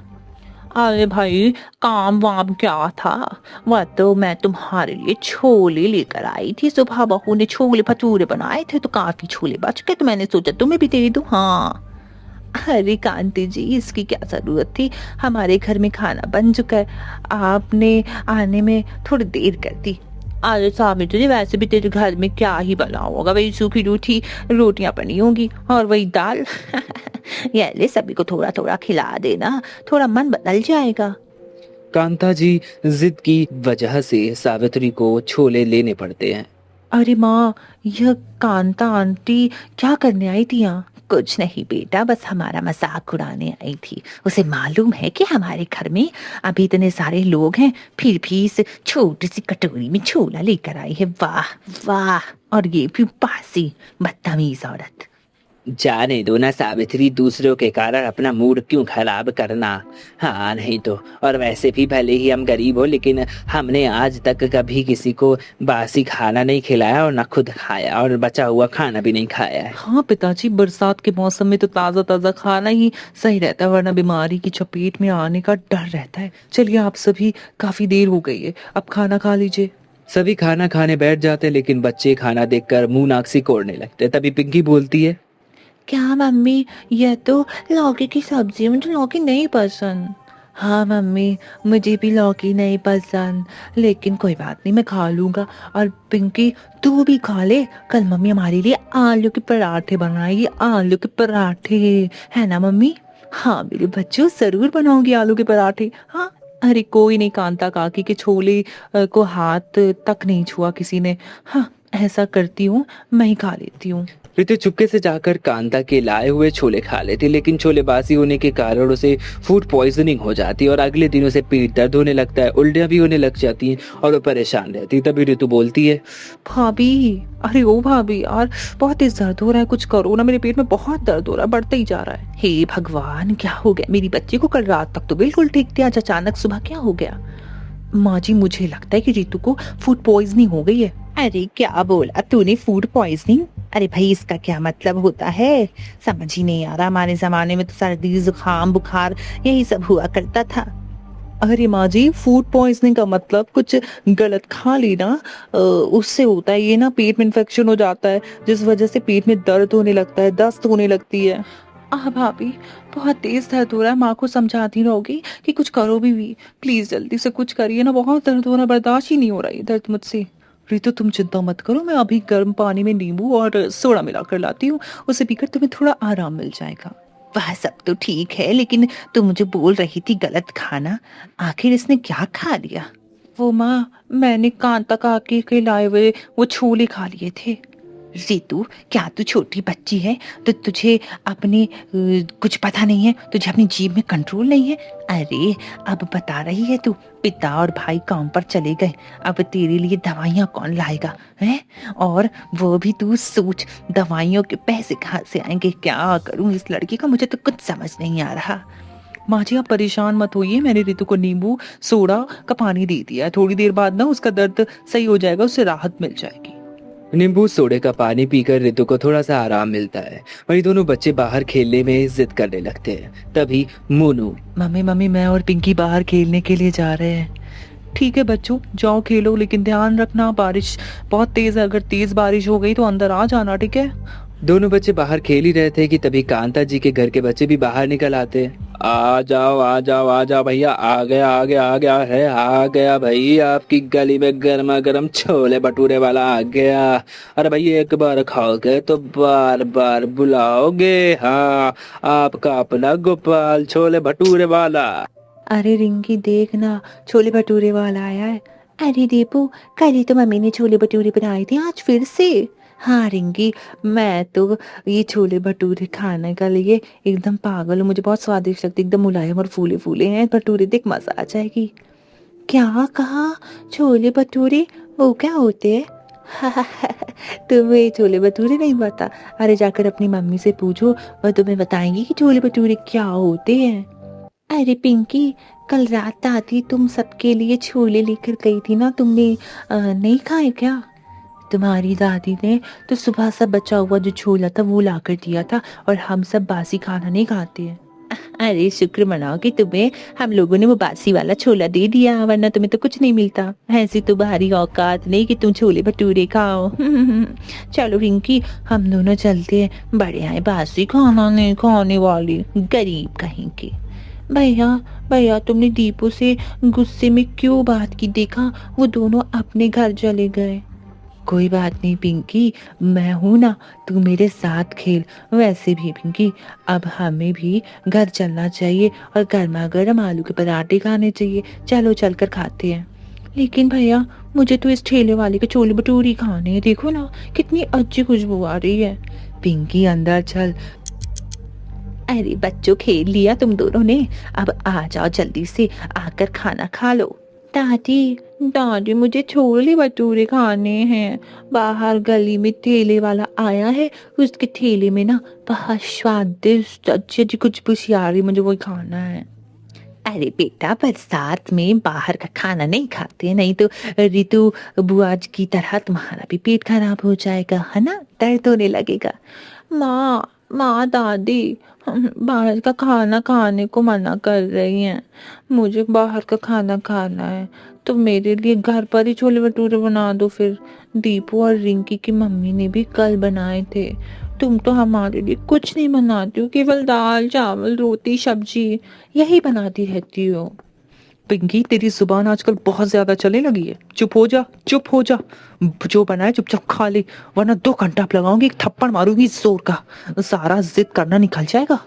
अरे भाई, काम वाम क्या था, वह तो मैं तुम्हारे लिए छोले लेकर आई थी। सुबह बहू ने छोले भटूरे बनाए थे तो काफी छोले बच गए, तो मैंने सोचा तुम्हें भी दे दूं। हाँ, अरे कांति जी, इसकी क्या जरूरत थी, हमारे घर में खाना बन चुका है, आपने आने में थोड़ी देर कर दी। अरे सावित्री जी, वैसे भी तेरे घर में क्या ही बना होगा, वही सूखी रूठी रोटियां बनी होंगी और वही दाल। ये ले, सभी को थोड़ा थोड़ा खिला देना, थोड़ा मन बदल जाएगा। कांता जी जिद की वजह से सावित्री को छोले लेने पड़ते हैं। अरे माँ, यह कांता आंटी क्या करने आई थी यहाँ? कुछ नहीं बेटा, बस हमारा मजाक उड़ाने आई थी। उसे मालूम है कि हमारे घर में अभी इतने सारे लोग हैं, फिर भी इस छोटी सी कटोरी में छोला लेकर आई है। वाह वाह, और ये भी बासी बदतमीज औरत। जाने दो ना सावित्री, दूसरों के कारण अपना मूड क्यों खराब करना। हाँ नहीं तो, और वैसे भी भले ही हम गरीब हो लेकिन हमने आज तक कभी किसी को बासी खाना नहीं खिलाया और ना खुद खाया, और बचा हुआ खाना भी नहीं खाया है। हाँ पिताजी, बरसात के मौसम में तो ताज़ा ताज़ा खाना ही सही रहता है, वरना बीमारी की चपेट में आने का डर रहता है। चलिए आप सभी, काफी देर हो गई है, अब खाना खा लीजिए। सभी खाना खाने बैठ जाते, लेकिन बच्चे खाना देखकर मुंह नाक सिकोड़ने लगते। तभी पिंकी बोलती है, क्या मम्मी, यह तो लौकी की सब्जी है, मुझे लौकी नहीं पसंद। हाँ मम्मी, मुझे भी लौकी नहीं पसंद, लेकिन कोई बात नहीं, मैं खा लूँगा। और पिंकी तू भी खा ले, कल मम्मी हमारे लिए आलू के पराठे बनाएगी, आलू के पराठे, है ना मम्मी? हाँ मेरे बच्चों, जरूर बनाऊंगी आलू के पराठे। हाँ, अरे कोई नहीं, कांता काकी के छोले को हाथ तक नहीं छुआ किसी ने। हाँ ऐसा करती हूँ, मैं ही खा लेती हूँ। रितु चुपके से जाकर कांता के लाए हुए छोले खा लेती, लेकिन छोले बासी होने के कारण उसे फूड पॉइजनिंग हो जाती है और अगले दिन उसे पेट दर्द होने लगता है, उल्टियां भी होने लग जाती हैं और वो परेशान रहती है। तभी रितु बोलती है, भाभी, अरे ओ भाभी यार, बहुत तेज दर्द हो रहा है, कुछ करो ना, मेरे पेट में बहुत दर्द हो रहा है, बढ़ता ही जा रहा है। हे भगवान, क्या हो गया मेरी बच्ची को? कल रात तक तो बिल्कुल ठीक थी, आज अचानक सुबह क्या हो गया? माँ जी, मुझे लगता है कि रितु को फूड पॉइजनिंग हो गई है। अरे क्या बोला तूने, फूड पॉइजनिंग? अरे भाई, इसका क्या मतलब होता है, समझ ही नहीं आ रहा। हमारे जमाने में तो सर्दी जुकाम बुखार यही सब हुआ करता था। अरे माँ जी, फूड पॉइजनिंग का मतलब कुछ गलत खा लेना, उससे होता है ये ना, पेट में इन्फेक्शन हो जाता है, जिस वजह से पेट में दर्द होने लगता है, दस्त होने लगती है। भाभी, बहुत तेज दर्द हो रहा है, माँ को समझाती रहोगी कि कुछ करो भी प्लीज जल्दी से कुछ करिए ना, बहुत दर्द हो रहा है, बर्दाश्त ही नहीं हो रहा है दर्द मुझसे। रितु तुम चिंता मत करो, मैं अभी गर्म पानी में नींबू और सोडा मिलाकर लाती हूँ, उसे पीकर तुम्हें थोड़ा आराम मिल जाएगा। वह सब तो ठीक है, लेकिन तुम मुझे बोल रही थी गलत खाना, आखिर इसने क्या खा लिया? वो माँ, मैंने कांता काकी के लाए हुए वो छोले खा लिए थे। रितु, क्या तू छोटी बच्ची है तो तुझे अपने कुछ पता नहीं है, तुझे अपनी जीभ में कंट्रोल नहीं है? अरे अब बता रही है तू, पिता और भाई काम पर चले गए, अब तेरे लिए दवाइयाँ कौन लाएगा है? और वो भी तू सोच, दवाइयों के पैसे कहाँ से आएंगे? क्या करूँ इस लड़की का, मुझे तो कुछ समझ नहीं आ रहा। माँ जी आप परेशान मत होइए, मैंने रितु को नींबू सोडा का पानी दे दिया है, थोड़ी देर बाद ना उसका दर्द सही हो जाएगा, उससे राहत मिल जाएगी। नींबू सोडे का पानी पीकर रितु को थोड़ा सा आराम मिलता है। वहीं दोनों बच्चे बाहर खेलने में जिद करने लगते हैं। तभी मोनू, मम्मी मैं और पिंकी बाहर खेलने के लिए जा रहे हैं। ठीक है बच्चों, जाओ खेलो, लेकिन ध्यान रखना बारिश बहुत तेज है, अगर तेज बारिश हो गई तो अंदर आ जाना, ठीक है? दोनों बच्चे बाहर खेल ही रहे थे कि तभी कांता जी के घर के बच्चे भी बाहर निकल आते हैं। आ जाओ आ जाओ आ जाओ भैया, आ गया भाई, आपकी गली में गर्मा गर्म छोले भटूरे वाला आ गया। अरे भाई, एक बार खाओगे तो बार बार बुलाओगे। हाँ, आपका अपना गोपाल छोले भटूरे वाला। अरे रिंकी देख ना, छोले भटूरे वाला आया है। अरे दीपू, कल ही तो मम्मी ने छोले भटूरे बनाए थे, आज फिर से? हाँ रिंकी, मैं तो ये छोले भटूरे खाने के लिए एकदम पागल हूँ, मुझे बहुत स्वादिष्ट लगते, एकदम मुलायम और फूले फूले हैं भटूरे, देख मजा आ जाएगी। क्या कहा? छोले भटूरे वो क्या होते हैं? तुम्हें छोले भटूरे नहीं पता? अरे जाकर अपनी मम्मी से पूछो, वह तुम्हें बताएंगी कि छोले भटूरे क्या होते हैं। अरे पिंकी, कल रात आती तुम सबके लिए छोले लेकर गई थी ना, तुमने नहीं खाए क्या? तुम्हारी दादी ने तो सुबह सब बचा हुआ जो छोला था वो लाकर दिया था, और हम सब बासी खाना नहीं खाते हैं। अरे शुक्र मनाओ कि तुम्हें हम लोगों ने वो बासी वाला छोला दे दिया, वरना तुम्हें तो कुछ नहीं मिलता। ऐसी तुम्हारी औकात नहीं कि तुम छोले भटूरे खाओ। चलो रिंकी, हम दोनों चलते हैं, बड़े आए बासी खाना नहीं खाने वाले गरीब कहीं के। भैया तुमने दीपू से गुस्से में क्यों बात की? देखा, वो दोनों अपने घर चले गए। कोई बात नहीं पिंकी, मैं हूं ना, तू मेरे साथ खेल। वैसे भी पिंकी, अब हमें भी घर चलना चाहिए और गर्मा गर्म आलू के पराठे खाने चाहिए। चलो चलकर खाते हैं। लेकिन भैया, मुझे तो इस ठेले वाले के छोले भटूरे खाने हैं, देखो ना कितनी अच्छी खुशबू आ रही है। पिंकी अंदर चल। अरे बच्चों, खेल लिया तुम दोनों ने, अब आ जाओ जल्दी से, आकर खाना खा लो। दादी दादी मुझे छोले भटूरे खाने हैं। बाहर गली में ठेले वाला आया है, उसके ठेले में ना बहुत स्वादिष्ट अच्छी अच्छी कुछ कुछ आ रही, मुझे वही खाना है। अरे बेटा बरसात में बाहर का खाना नहीं खाते, नहीं तो रितु बुआ की तरह तुम्हारा भी पेट खराब हो जाएगा, है ना, दर्द होने लगेगा। माँ माँ दादी बाहर का खाना खाने को मना कर रही हैं, मुझे बाहर का खाना खाना है, तो मेरे लिए घर पर ही छोले भटूरे बना दो फिर। दीपू और रिंकी की मम्मी ने भी कल बनाए थे। तुम तो हमारे लिए कुछ नहीं बनाती हो, केवल दाल चावल रोटी सब्जी यही बनाती रहती हो। पिंकी तेरी जुबान आजकल बहुत ज्यादा चलने लगी है, चुप हो जा चुप हो जा। जो बनाए चुपचाप खा ले, वरना 2 घंटा आप लगाऊंगी, एक थप्पड़ मारूंगी जोर का, सारा जिद करना निकल जाएगा।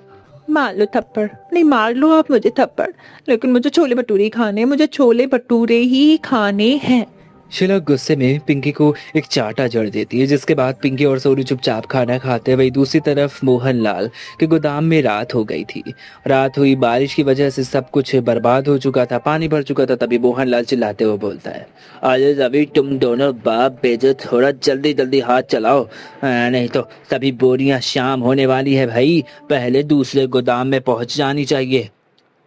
मार लो थप्पड़, नहीं मार लो आप मुझे थप्पड़, लेकिन मुझे छोले भटूरे ही खाने हैं, मुझे छोले भटूरे ही खाने हैं। शीला गुस्से में पिंकी को एक चाटा जड़ देती है, जिसके बाद पिंकी और सोनू चुपचाप खाना खाते। वही दूसरी तरफ मोहनलाल के गोदाम में रात हो गई थी। रात हुई, बारिश की वजह से सब कुछ बर्बाद हो चुका था, पानी भर चुका था। तभी मोहनलाल चिल्लाते हुए बोलता है, अरे अभी तुम दोनों बाप बेटे थोड़ा जल्दी जल्दी हाथ चलाओ, नहीं तो सभी बोरियां शाम होने वाली है भाई, पहले दूसरे गोदाम में पहुंच जानी चाहिए।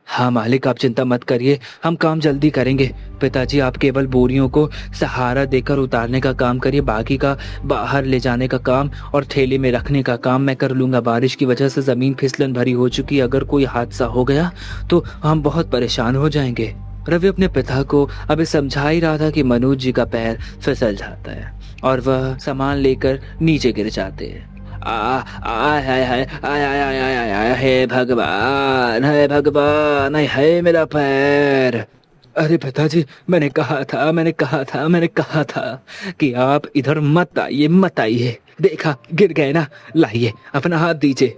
हाँ मालिक, आप चिंता मत करिए, हम काम जल्दी करेंगे। पिताजी आप केवल बोरियों को सहारा देकर उतारने का काम करिए, बाकी का बाहर ले जाने का काम और थैली में रखने का काम मैं कर लूँगा। बारिश की वजह से ज़मीन फिसलन भरी हो चुकी है, अगर कोई हादसा हो गया तो हम बहुत परेशान हो जाएंगे। रवि अपने पिता को अभी समझा ही रहा था कि मनोज जी का पैर फिसल जाता है और वह सामान लेकर नीचे गिर जाते हैं। हे भगवान, हे भगवान, हे मेरा पैर। अरे पिताजी, मैंने कहा था कि आप इधर मत आइए। देखा गिर गए ना, लाइए अपना हाथ दीजिए।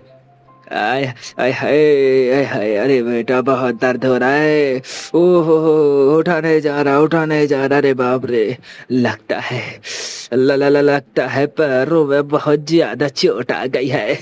आय आय हाय हाय, अरे बेटा बहुत दर्द हो रहा है। ओहो, उठाने जा रहा, अरे बाप रे, लगता है पैरों में बहुत ज्यादा चोट आ गई है।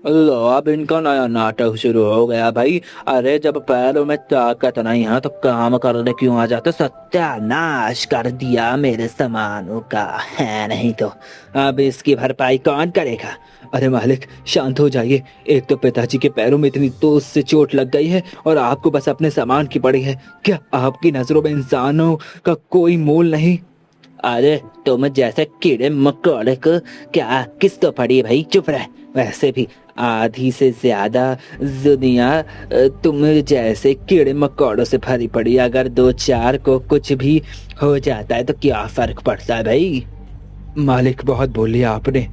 लो अब इनका नया नाटक शुरू हो गया भाई। अरे जब पैरों में ताकत नहीं है तो काम करने क्यों आ जाते। सत्यानाश कर दिया मेरे सामानों का है, नहीं तो अब इसकी भरपाई कौन करेगा। अरे मालिक शांत हो जाइए, एक तो पिताजी के पैरों में इतनी तो उससे चोट लग गई है और आपको बस अपने सामान की पड़ी है। क्या आपकी नजरों में इंसानों का कोई मोल नहीं। अरे तुम जैसे कीड़े मकोड़े को क्या किस तो पड़ी है भाई, चुप रह। वैसे भी आधी से ज्यादा दुनिया तुम जैसे कीड़े मकोड़ों से भरी पड़ी। अगर 2-4 को कुछ भी हो जाता है तो क्या फर्क पड़ता है भाई। मालिक बहुत बोल लिया आपने,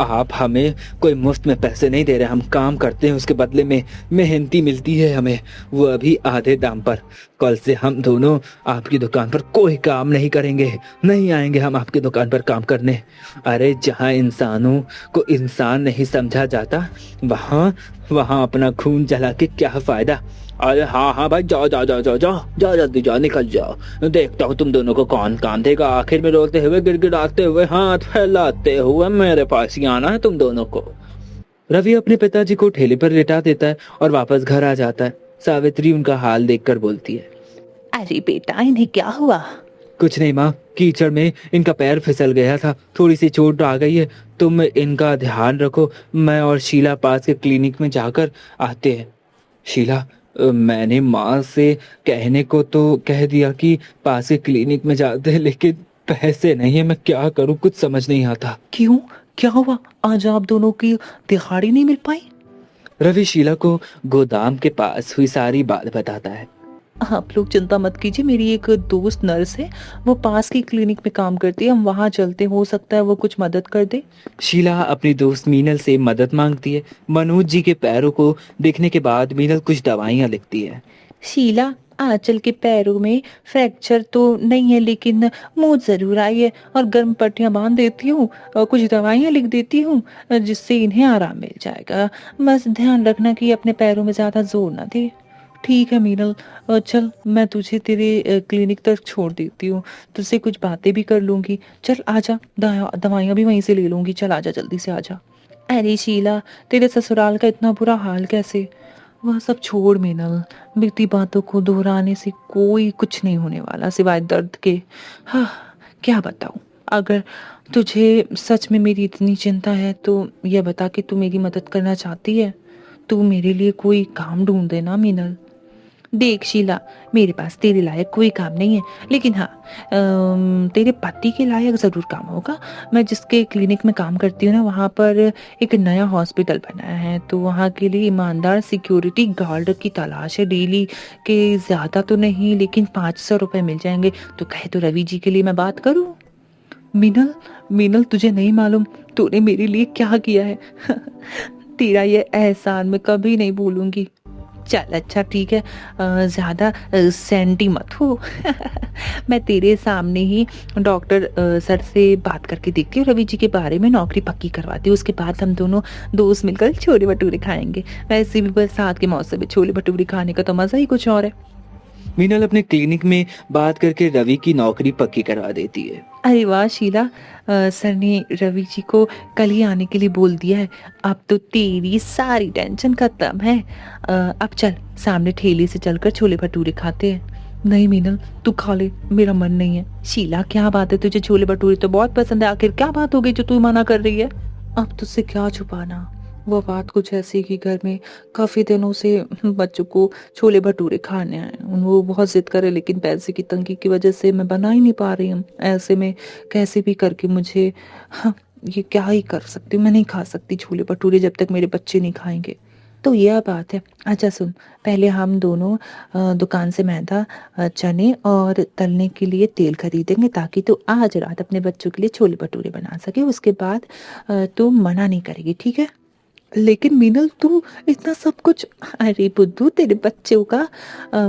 आप हमें कोई मुफ्त में पैसे नहीं दे रहे, हम काम करते हैं उसके बदले में मेहनती मिलती है हमें, वो अभी आधे दाम पर। कल से हम दोनों आपकी दुकान पर कोई काम नहीं करेंगे, नहीं आएंगे हम आपकी दुकान पर काम करने। अरे जहाँ इंसानों को इंसान नहीं समझा जाता वहाँ अपना खून जला के क्या फायदा। अरे हाँ भाई, जाओ जल्दी जाओ, निकल जाओ। देखता हूँ तुम दोनों को कौन काम देगा। आखिर में रोते हुए गिड़गिड़ाते हुए हाथ फैलाते हुए मेरे पास ही आना है तुम दोनों को। रवि अपने पिताजी को ठेले पर लेटा देता है और वापस घर आ जाता है। सावित्री उनका हाल देखकर बोलती है, अरे बेटा इन्हें क्या हुआ। कुछ नहीं माँ, कीचड़ में इनका पैर फिसल गया था, थोड़ी सी चोट आ गई है, तुम इनका ध्यान रखो। मैं और शीला पास के क्लिनिक में जाकर आते हैं। शीला, मैंने माँ से कहने को तो कह दिया कि पास के क्लिनिक में जाते हैं, लेकिन पैसे नहीं है, मैं क्या करूँ कुछ समझ नहीं आता। क्यों, क्या हुआ, आज आप दोनों की दिहाड़ी नहीं मिल पाई। रवि शीला को गोदाम के पास हुई सारी बात बताता है। आप लोग चिंता मत कीजिए, मेरी एक दोस्त नर्स है, वो पास की क्लिनिक में काम करती है, हम वहाँ चलते, हो सकता है वो कुछ मदद कर दे। शीला अपनी दोस्त मीनल से मदद मांगती है। मनोज जी के पैरों को देखने के बाद मीनल कुछ दवाइयाँ लिखती है। शीला, आंचल के पैरों में फ्रैक्चर तो नहीं है, लेकिन मोच जरूर आई है और गर्म पट्टियां बांध देती हूँ और कुछ दवाइयाँ लिख देती हूँ जिससे इन्हें आराम मिल जाएगा। बस ध्यान रखना कि अपने पैरों में ज्यादा जोर ना दे। ठीक है मीनल, चल मैं तुझे तेरे क्लिनिक तक छोड़ देती हूँ, तुझसे कुछ बातें भी कर लूंगी। चल आजा, दवाइयाँ भी वहीं से ले लूंगी, चल आजा जल्दी से आजा। अरे शीला, तेरे ससुराल का इतना बुरा हाल कैसे। वह सब छोड़ मीनल, बीती बातों को दोहराने से कोई कुछ नहीं होने वाला सिवाय दर्द के। हाँ, क्या बताऊं। अगर तुझे सच में मेरी इतनी चिंता है तो यह बता कि तू मेरी मदद करना चाहती है। तू मेरे लिए कोई काम ढूंढ देना मीनल। देख शीला, मेरे पास तेरे लायक कोई काम नहीं है, लेकिन हाँ, तेरे पति के लायक ज़रूर काम होगा। मैं जिसके क्लिनिक में काम करती हूँ ना, वहाँ पर एक नया हॉस्पिटल बनाया है, तो वहाँ के लिए ईमानदार सिक्योरिटी गार्ड की तलाश है। डेली के ज़्यादा तो नहीं, लेकिन 500 रुपये मिल जाएंगे। तो कहे तो रवि जी के लिए मैं बात करूँ। मीनल, मीनल तुझे नहीं मालूम तूने मेरे लिए क्या किया है। तेरा ये एहसान मैं कभी नहीं भूलूंगी। चल अच्छा ठीक है, ज़्यादा सेंटी मत हो। मैं तेरे सामने ही डॉक्टर सर से बात करके देखती हूँ, रवि जी के बारे में नौकरी पक्की करवाती हूँ। उसके बाद हम दोनों दोस्त मिलकर छोले भटूरे खाएंगे। वैसे भी बरसात के मौसम में छोले भटूरे खाने का तो मज़ा ही कुछ और है। मीनल अपने क्लिनिक में बात करके रवि की नौकरी पक्की करवा देती है। अरे वाह शीला, सर ने रवि जी को कल ही आने के लिए बोल दिया है। अब तो तेरी सारी टेंशन खत्म है। अब चल सामने ठेले से चलकर छोले भटूरे खाते हैं। नहीं मीनल, तू खा ले, मेरा मन नहीं है। शीला क्या बात है, तुझे छोले भटूरे तो बहुत पसंद है, आखिर क्या बात हो गई जो तू मना कर रही है। अब तुझसे क्या छुपाना, वो बात कुछ ऐसी कि घर में काफ़ी दिनों से बच्चों को छोले भटूरे खाने हैं। वो बहुत जिद करे, लेकिन पैसे की तंगी की वजह से मैं बना ही नहीं पा रही हूँ। ऐसे में कैसे भी करके मुझे, हाँ, ये क्या ही कर सकती हूँ। मैं नहीं खा सकती छोले भटूरे जब तक मेरे बच्चे नहीं खाएंगे। तो यह बात है। अच्छा सुन, पहले हम दोनों दुकान से मैदा, चने और तलने के लिए तेल खरीदेंगे, ताकि तू आज रात अपने बच्चों के लिए छोले भटूरे बना सके। उसके बाद तू मना नहीं करेगी, ठीक है। लेकिन मीनल तू इतना सब कुछ, अरे बुद्धू, तेरे बच्चों का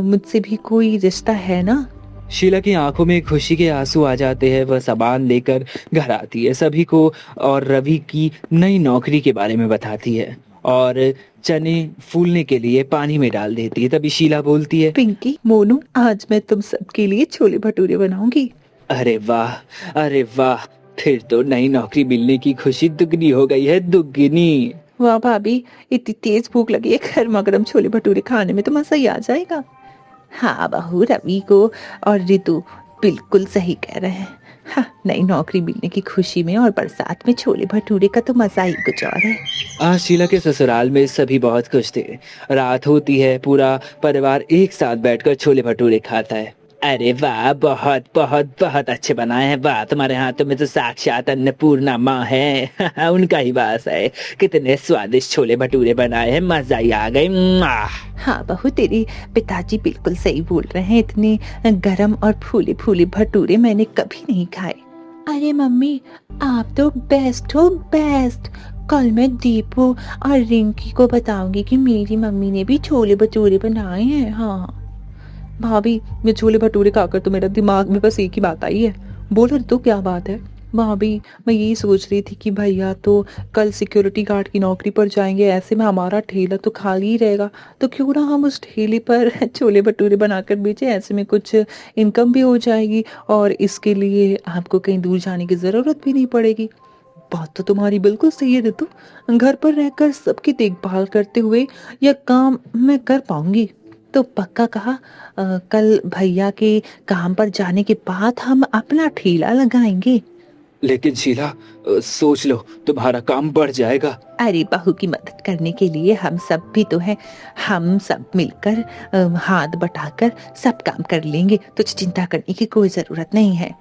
मुझसे भी कोई रिश्ता है ना। शीला की आंखों में खुशी के आंसू आ जाते हैं। वह सामान लेकर घर आती है, सभी को और रवि की नई नौकरी के बारे में बताती है और चने फूलने के लिए पानी में डाल देती है। तभी शीला बोलती है, पिंकी, मोनू, आज मैं तुम सबके लिए छोले भटूरे बनाऊंगी। अरे वाह, अरे वाह, फिर तो नई नौकरी मिलने की खुशी दुगनी हो गई है, दुगनी। वाह भाभी, इतनी तेज भूख लगी है, गर्मा गर्म छोले भटूरे खाने में तो मजा ही आ जाएगा। हाँ बहू, रवि को और रितु बिल्कुल सही कह रहे हैं। हाँ, नई नौकरी मिलने की खुशी में और बरसात में छोले भटूरे का तो मजा ही कुछ और है। आज शीला के ससुराल में सभी बहुत खुश थे। रात होती है, पूरा परिवार एक साथ बैठकर छोले भटूरे खाता है। अरे वाह, बहुत बहुत बहुत अच्छे बनाए हैं। वाह, तुम्हारे हाथों में तो साक्षात अन्नपूर्णा माँ है। उनका ही वास है। कितने स्वादिष्ट छोले भटूरे बनाए हैं, मजा ही आ गई। हाँ बहू, तेरे पिताजी बिल्कुल सही बोल रहे हैं। इतने गरम और फूले फूले भटूरे मैंने कभी नहीं खाए। अरे मम्मी, आप तो बेस्ट हो, बेस्ट। कल मैं दीपू और रिंकी को बताऊंगी कि मेरी मम्मी ने भी छोले भटूरे बनाए हैं। हाँ भाभी, मैं छोले भटूरे खाकर तो मेरा दिमाग में बस एक ही बात आई है। बोलो तो क्या बात है। भाभी, मैं यही सोच रही थी कि भैया तो कल सिक्योरिटी गार्ड की नौकरी पर जाएंगे, ऐसे में हमारा ठेला तो खाली ही रहेगा, तो क्यों ना हम उस ठेले पर छोले भटूरे बनाकर बेचें। ऐसे में कुछ इनकम भी हो जाएगी और इसके लिए आपको कहीं दूर जाने की ज़रूरत भी नहीं पड़ेगी। बात तो तुम्हारी बिल्कुल सही है रितु, घर पर रहकर सबकी देखभाल करते हुए यह काम मैं कर पाऊंगी। तो पक्का कहा, कल भैया के काम पर जाने के बाद हम अपना ठेला लगाएंगे। लेकिन शीला, सोच लो, तुम्हारा काम बढ़ जाएगा। अरे बहू की मदद करने के लिए हम सब भी तो हैं। हम सब मिलकर हाथ बटाकर सब काम कर लेंगे, तुझे चिंता करने की कोई जरूरत नहीं है।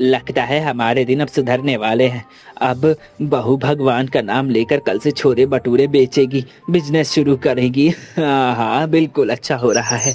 लगता है हमारे दिन अब सुधरने वाले हैं। अब बहू भगवान का नाम लेकर कल से छोले भटूरे बेचेगी, बिजनेस शुरू करेगी। हाँ हाँ, बिल्कुल अच्छा हो रहा है।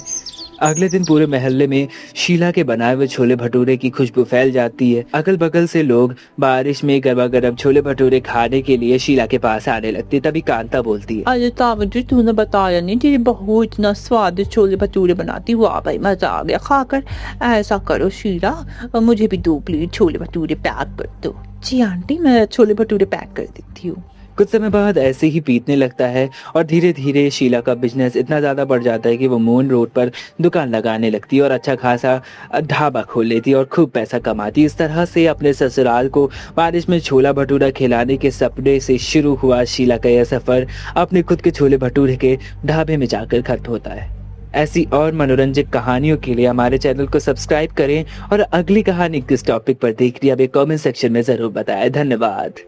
अगले दिन पूरे मोहल्ले में शीला के बनाए हुए छोले भटूरे की खुशबू फैल जाती है। अगल बगल से लोग बारिश में गरमा गरम छोले भटूरे खाने के लिए शीला के पास आने लगते। तभी कांता बोलती है, अरे ताऊ जी, तूने बताया नहीं, तेरी बहू इतना स्वादिष्ट छोले भटूरे बनाती। वाह भाई, मजा आ गया खाकर। ऐसा करो शीला, मुझे भी 2 प्लेट छोले भटूरे पैक कर दो। जी आंटी, मैं छोले भटूरे पैक कर देती हूँ। कुछ समय बाद ऐसे ही बीतने लगता है और धीरे धीरे शीला का बिजनेस इतना ज़्यादा बढ़ जाता है कि वो मून रोड पर दुकान लगाने लगती है और अच्छा खासा ढाबा खोल लेती है और खूब पैसा कमाती। इस तरह से अपने ससुराल को बारिश में छोला भटूरा खिलाने के सपने से शुरू हुआ शीला का यह सफ़र अपने खुद के छोले भटूरे के ढाबे में जाकर खत्म होता है। ऐसी और मनोरंजक कहानियों के लिए हमारे चैनल को सब्सक्राइब करें और अगली कहानी किस टॉपिक पर देख रही है हमें कमेंट सेक्शन में ज़रूर बताएं। धन्यवाद।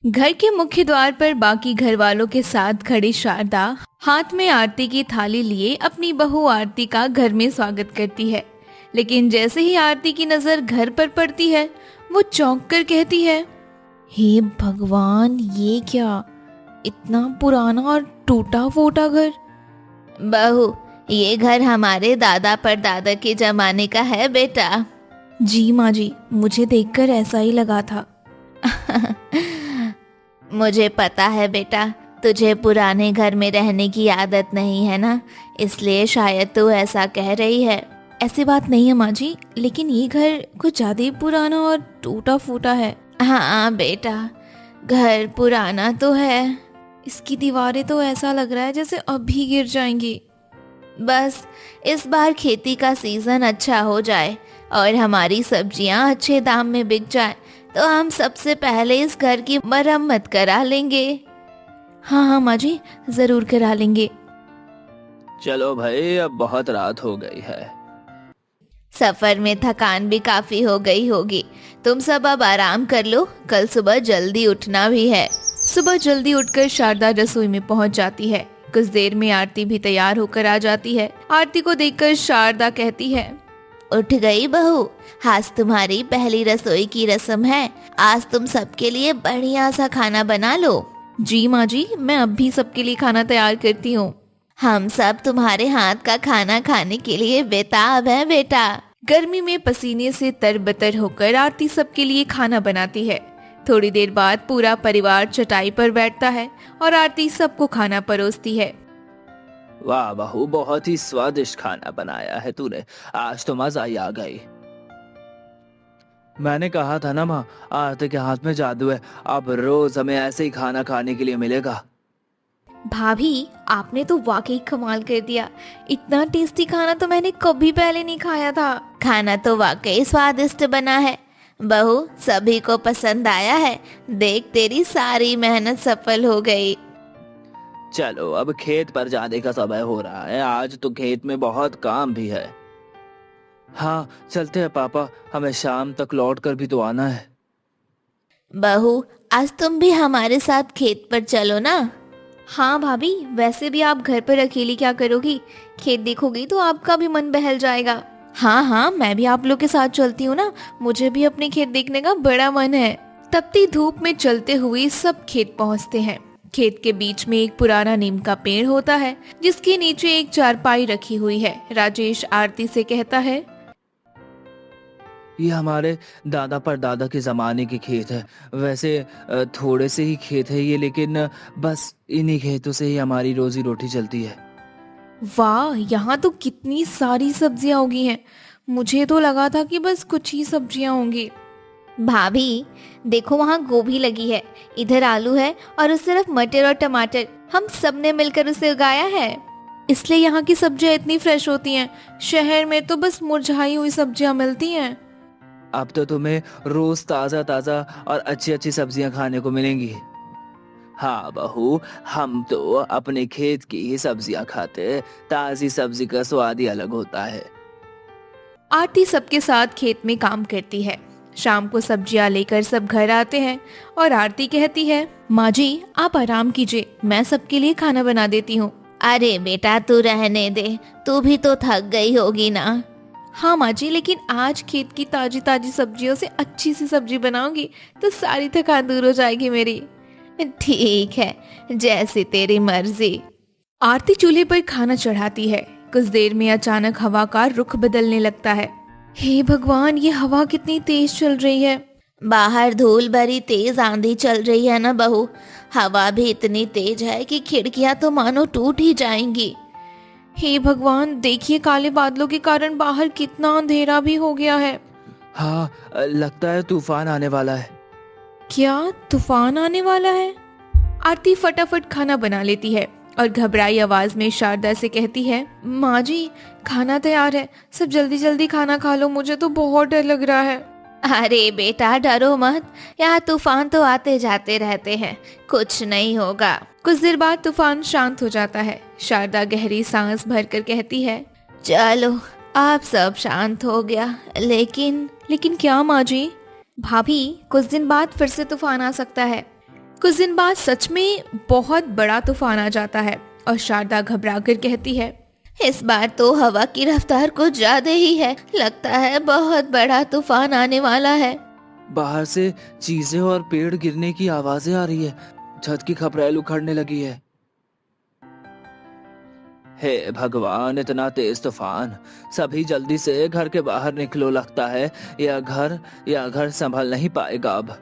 घर के मुख्य द्वार पर बाकी घर वालों के साथ खड़ी शारदा हाथ में आरती की थाली लिए अपनी बहू आरती का घर में स्वागत करती है। लेकिन जैसे ही आरती की नजर घर पर पड़ती है वो चौंक कर कहती है, हे भगवान, ये क्या, इतना पुराना और टूटा फूटा घर। बहू, ये घर हमारे दादा परदादा के जमाने का है बेटा। जी माँ जी, मुझे देखकर ऐसा ही लगा था। मुझे पता है बेटा, तुझे पुराने घर में रहने की आदत नहीं है ना, इसलिए शायद तू ऐसा कह रही है। ऐसी बात नहीं है माँ जी, लेकिन ये घर कुछ ज्यादा ही पुराना और टूटा फूटा है। हाँ बेटा, घर पुराना तो है। इसकी दीवारें तो ऐसा लग रहा है जैसे अभी गिर जाएंगी। बस इस बार खेती का सीजन अच्छा हो जाए और हमारी सब्जियां अच्छे दाम में बिक जाए तो हम सबसे पहले इस घर की मरम्मत करा लेंगे। हाँ हाँ माँ जी, जरूर करा लेंगे। चलो भाई, अब बहुत रात हो गई है। सफर में थकान भी काफी हो गई होगी, तुम सब अब आराम कर लो, कल सुबह जल्दी उठना भी है। सुबह जल्दी उठकर शारदा रसोई में पहुंच जाती है। कुछ देर में आरती भी तैयार होकर आ जाती है। आरती को देखकर शारदा कहती है, उठ गई बहू, आज तुम्हारी पहली रसोई की रस्म है। आज तुम सबके लिए बढ़िया सा खाना बना लो। जी माँ जी, मैं अभी सबके लिए खाना तैयार करती हूँ। हम सब तुम्हारे हाथ का खाना खाने के लिए बेताब हैं बेटा। गर्मी में पसीने से तरबतर होकर आरती सबके लिए खाना बनाती है। थोड़ी देर बाद पूरा परिवार चटाई पर बैठता है और आरती सबको खाना परोसती है। वाह बहू, बहुत ही स्वादिष्ट खाना बनाया है तूने, आज तो मजा ही आ गई। मैंने कहा था ना माँ, आरती के हाथ में जादू है, अब रोज हमें ऐसे ही खाना खाने के लिए मिलेगा। भाभी, आपने तो वाकई कमाल कर दिया। इतना टेस्टी खाना तो मैंने कभी पहले नहीं खाया था। खाना तो वाकई स्वादिष्ट बना है बहू, सभी को पसंद आया है। देख, तेरी सारी मेहनत सफल हो गई। चलो अब खेत पर जाने का समय हो रहा है, आज तो खेत में बहुत काम भी है। हाँ चलते हैं पापा, हमें शाम तक लौट कर भी तो आना है। बहू, आज तुम भी हमारे साथ खेत पर चलो ना। हाँ भाभी, वैसे भी आप घर पर अकेली क्या करोगी, खेत देखोगी तो आपका भी मन बहल जाएगा। हाँ हाँ, मैं भी आप लोग के साथ चलती हूँ ना, मुझे भी अपने खेत देखने का बड़ा मन है। तपती धूप में चलते हुए सब खेत पहुँचते हैं। खेत के बीच में एक पुराना नीम का पेड़ होता है जिसके नीचे एक चारपाई रखी हुई है। राजेश आरती से कहता है, ये हमारे दादा परदादा के ज़माने के खेत है। वैसे थोड़े से ही खेत है ये, लेकिन बस इन्हीं खेतों से ही हमारी रोजी रोटी चलती है। वाह, यहाँ तो कितनी सारी सब्जियां उगी हैं। मुझे तो लगा था कि बस कुछ ही सब्जियां होंगी। भाभी देखो, वहाँ गोभी लगी है, इधर आलू है और उस तरफ मटर और टमाटर। हम सब ने मिलकर उसे उगाया है, इसलिए यहाँ की सब्जियां इतनी फ्रेश होती हैं। शहर में तो बस मुरझाई हुई सब्जियां मिलती हैं। अब तो तुम्हें रोज ताज़ा ताज़ा और अच्छी अच्छी सब्जियां खाने को मिलेंगी। हाँ बहू, हम तो अपने खेत की ही सब्जियां खाते, ताजी सब्जी का स्वाद ही अलग होता है। आरती सबके साथ खेत में काम करती है। शाम को सब्जियां लेकर सब घर आते हैं और आरती कहती है, माँ जी आप आराम कीजिए, मैं सबके लिए खाना बना देती हूँ। अरे बेटा, तू रहने दे, तू भी तो थक गई होगी ना। हाँ माँ जी, लेकिन आज खेत की ताजी ताजी सब्जियों से अच्छी सी सब्जी बनाऊंगी तो सारी थकान दूर हो जाएगी मेरी। ठीक है, जैसी तेरी मर्जी। आरती चूल्हे पर खाना चढ़ाती है। कुछ देर में अचानक हवा का रुख बदलने लगता है। हे भगवान, ये हवा कितनी तेज चल रही है। बाहर धूल भरी तेज आंधी चल रही है ना बहू, हवा भी इतनी तेज है कि खिड़कियां तो मानो टूट ही जाएंगी। हे भगवान, देखिए काले बादलों के कारण बाहर कितना अंधेरा भी हो गया है। हाँ लगता है तूफान आने वाला है। क्या तूफान आने वाला है? आरती फटाफट खाना बना लेती है और घबराई आवाज में शारदा से कहती है, माँ जी, खाना तैयार है, सब जल्दी जल्दी खाना खा लो, मुझे तो बहुत डर लग रहा है। अरे बेटा डरो मत, यहाँ तूफान तो आते जाते रहते हैं, कुछ नहीं होगा। कुछ देर बाद तूफान शांत हो जाता है। शारदा गहरी सांस भरकर कहती है, चलो अब सब शांत हो गया, लेकिन क्या माँ जी? भाभी, कुछ दिन बाद फिर से तूफान आ सकता है। कुछ दिन बाद सच में बहुत बड़ा तूफान आ जाता है और शारदा घबरा कर कहती है, इस बार तो हवा की रफ्तार कुछ ज्यादा ही है, लगता है बहुत बड़ा तूफान आने वाला है। बाहर से चीजें और पेड़ गिरने की आवाजें आ रही है, छत की खपरेल उखड़ने लगी है। हे भगवान, इतना तेज तूफान! सभी जल्दी से घर के बाहर निकलो, लगता है यह घर संभल नहीं पाएगा अब।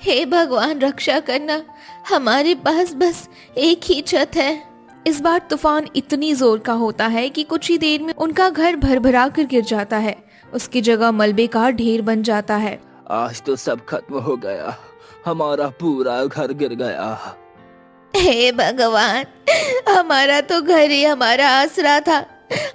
हे भगवान रक्षा करना, हमारे पास बस एक ही छत है। इस बार तूफान इतनी जोर का होता है कि कुछ ही देर में उनका घर भरभरा कर गिर जाता है। उसकी जगह मलबे का ढेर बन जाता है। आज तो सब खत्म हो गया, हमारा पूरा घर गिर गया। हे भगवान, हमारा तो घर ही हमारा आसरा था,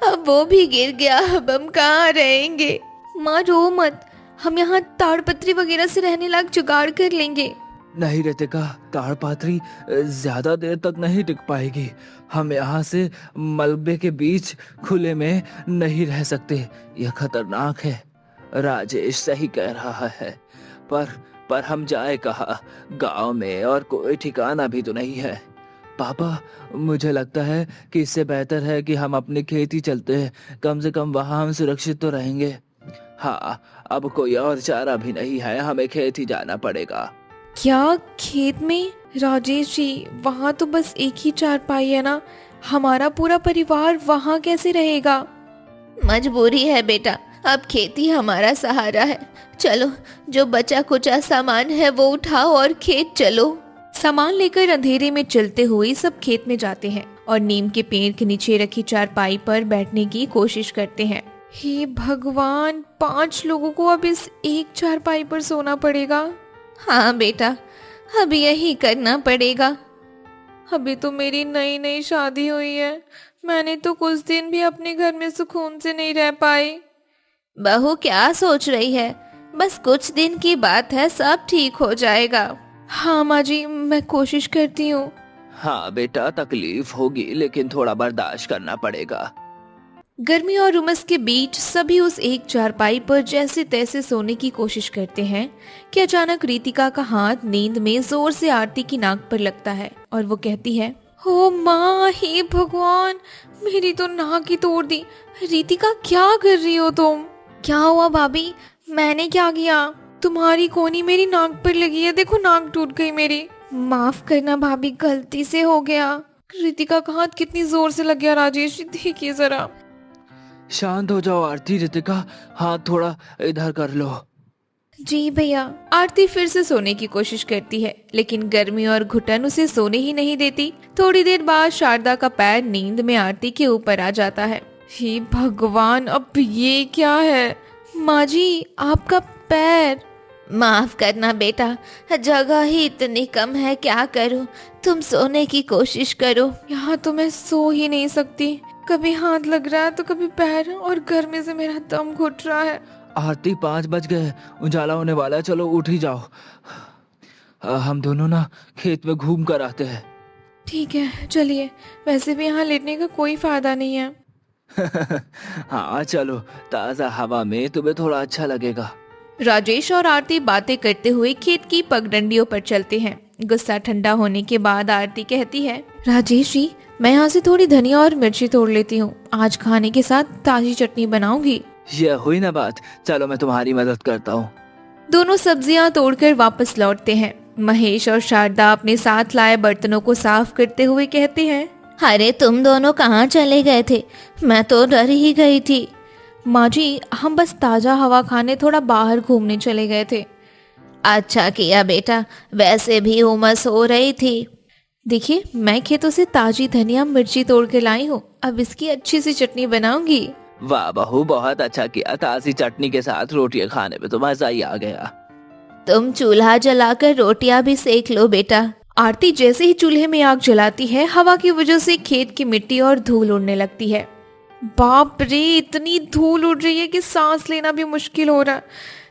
अब वो भी गिर गया, अब हम कहाँ रहेंगे। माँ रो मत, हम यहाँ ताड़पत्री वगैरह से रहने लायक जुगाड़ कर लेंगे। नहीं रितिका, ताड़पत्री ज्यादा देर तक नहीं टिक पाएगी। हम यहाँ से मलबे के बीच खुले में नहीं रह सकते, यह खतरनाक है। राजेश सही कह रहा है, पर हम जाए कहाँ? गांव में और कोई ठिकाना भी तो नहीं है। पापा, मुझे लगता है कि इससे बेहतर है कि हम अपनी खेती चलते हैं, कम से कम वहाँ हम सुरक्षित तो रहेंगे। हाँ, अब कोई और चारा भी नहीं है, हमें खेत ही जाना पड़ेगा। क्या खेत में? राजेश जी, वहाँ तो बस एक ही चारपाई है ना, हमारा पूरा परिवार वहाँ कैसे रहेगा? मजबूरी है बेटा, अब खेती हमारा सहारा है। चलो, जो बचा कुचा सामान है वो उठाओ और खेत चलो। सामान लेकर अंधेरे में चलते हुए सब खेत में जाते हैं और नीम के पेड़ के नीचे रखी चारपाई पर बैठने की कोशिश करते हैं। हे भगवान, 5 लोगों को अब इस एक चारपाई पर सोना पड़ेगा। हाँ बेटा, अब यही करना पड़ेगा। अभी तो मेरी नई नई शादी हुई है, मैंने तो कुछ दिन भी अपने घर में सुकून से नहीं रह पाई। बहू क्या सोच रही है, बस कुछ दिन की बात है, सब ठीक हो जाएगा। हाँ माँ जी, मैं कोशिश करती हूँ। हाँ बेटा, तकलीफ होगी लेकिन थोड़ा बर्दाश्त करना पड़ेगा। गर्मी और उमस के बीच सभी उस एक चारपाई पर जैसे तैसे सोने की कोशिश करते हैं कि अचानक रितिका का हाथ नींद में जोर से आरती की नाक पर लगता है और वो कहती है, ओ माँ, हे भगवान, मेरी तो नाक ही तोड़ दी। रितिका, क्या कर रही हो तुम? क्या हुआ भाभी? मैंने क्या किया? तुम्हारी कोनी मेरी नाक पर लगी है, देखो नाक टूट गई मेरी। माफ करना भाभी, गलती से हो गया। रितिका का हाथ कितनी जोर से लग गया राजेश जी, देखिए जरा। शांत हो जाओ आरती। रितिका, हाथ थोड़ा इधर कर लो। जी भैया। आरती फिर से सोने की कोशिश करती है लेकिन गर्मी और घुटन उसे सोने ही नहीं देती। थोड़ी देर बाद शारदा का पैर नींद में आरती के ऊपर आ जाता है। हे भगवान, अब ये क्या है? माँ जी, आपका पैर। माफ करना बेटा, जगह ही इतनी कम है, क्या करूं? तुम सोने की कोशिश करो। यहाँ तो मैं सो ही नहीं सकती, कभी हाथ लग रहा है तो कभी पैर, और गर्मी से मेरा दम घुट रहा है। आरती, 5 बज गए, उजाला होने वाला है, चलो उठ ही जाओ। हम दोनों ना खेत में घूम कर आते हैं। ठीक है, चलिए, वैसे भी यहाँ लेटने का कोई फायदा नहीं है। हाँ चलो, ताजा हवा में तुम्हें थोड़ा अच्छा लगेगा। राजेश और आरती बातें करते हुए खेत की पगडंडियों पर चलते हैं। गुस्सा ठंडा होने के बाद आरती कहती है, राजेश जी, मैं यहाँ से थोड़ी धनिया और मिर्ची तोड़ लेती हूँ, आज खाने के साथ ताजी चटनी बनाऊंगी। ये हुई ना बात, चलो मैं तुम्हारी मदद करता हूँ। दोनों सब्जियां तोड़कर वापस लौटते हैं। महेश और शारदा अपने साथ लाए बर्तनों को साफ करते हुए कहते हैं, अरे तुम दोनों कहाँ चले गए थे? मैं तो डर ही गई थी। माँ जी, हम बस ताजा हवा खाने थोड़ा बाहर घूमने चले गए थे। अच्छा किया बेटा, वैसे भी उमस हो रही थी। देखिए, मैं खेतों से ताजी धनिया मिर्ची तोड़ के लाई हूँ, अब इसकी अच्छी सी चटनी बनाऊंगी। वाह बहू, बहुत अच्छा किया, ताजी चटनी के साथ रोटियां खाने में तो मजा ही आ गया। तुम चूल्हा जलाकर रोटियां भी सेक लो बेटा। आरती जैसे ही चूल्हे में आग जलाती है, हवा की वजह से खेत की मिट्टी और धूल उड़ने लगती है। बाप रे, इतनी धूल उड़ रही है कि सांस लेना भी मुश्किल हो रहा है।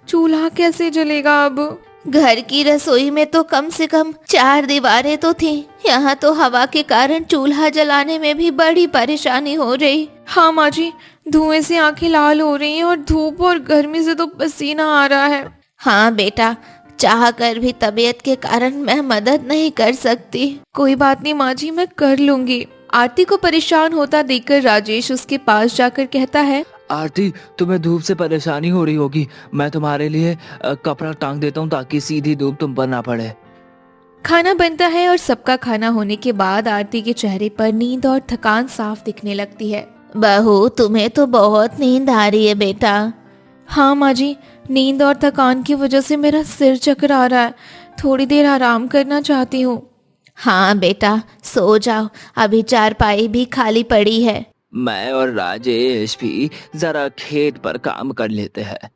चूल्हा कैसे जलेगा अब? घर की रसोई में तो कम से कम 4 दीवारें तो थी, यहाँ तो हवा के कारण चूल्हा जलाने में भी बड़ी परेशानी हो रही। हाँ माँ जी, धुएं से आंखें लाल हो रही हैं और धूप और गर्मी से तो पसीना आ रहा है। हाँ बेटा, चाह कर भी तबीयत के कारण मैं मदद नहीं कर सकती। कोई बात नहीं माँ जी, मैं कर लूंगी। आरती को परेशान होता देखकर राजेश उसके पास जाकर कहता है, आरती, तुम्हें धूप से परेशानी हो रही होगी, मैं तुम्हारे लिए कपड़ा टांग देता हूँ ताकि सीधी धूप तुम पर ना पड़े। खाना बनता है और सबका खाना होने के बाद आरती के चेहरे पर नींद और थकान साफ दिखने लगती है। बहू, तुम्हें तो बहुत नींद आ रही है बेटा। हाँ माँ जी, नींद और थकान की वजह से मेरा सिर चकरा रहा है, थोड़ी देर आराम करना चाहती हूँ। हाँ बेटा, सो जाओ, अभी चारपाई भी खाली पड़ी है। मैं और राजेश भी जरा खेत पर काम कर लेते हैं।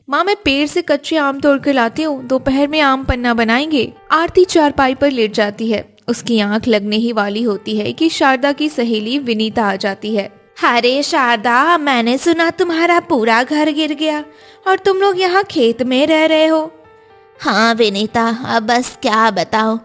माँ, मैं पेड़ से कच्चे आम तोड़ कर लाती हूँ, दोपहर में आम पन्ना बनाएंगे। आरती चारपाई पर लेट जाती है। उसकी आंख लगने ही वाली होती है कि शारदा की सहेली विनीता आ जाती है। अरे शारदा, मैंने सुना तुम्हारा पूरा घर गिर गया और तुम लोग यहाँ खेत में रह रहे हो। हाँ विनीता, अब बस क्या बताओ,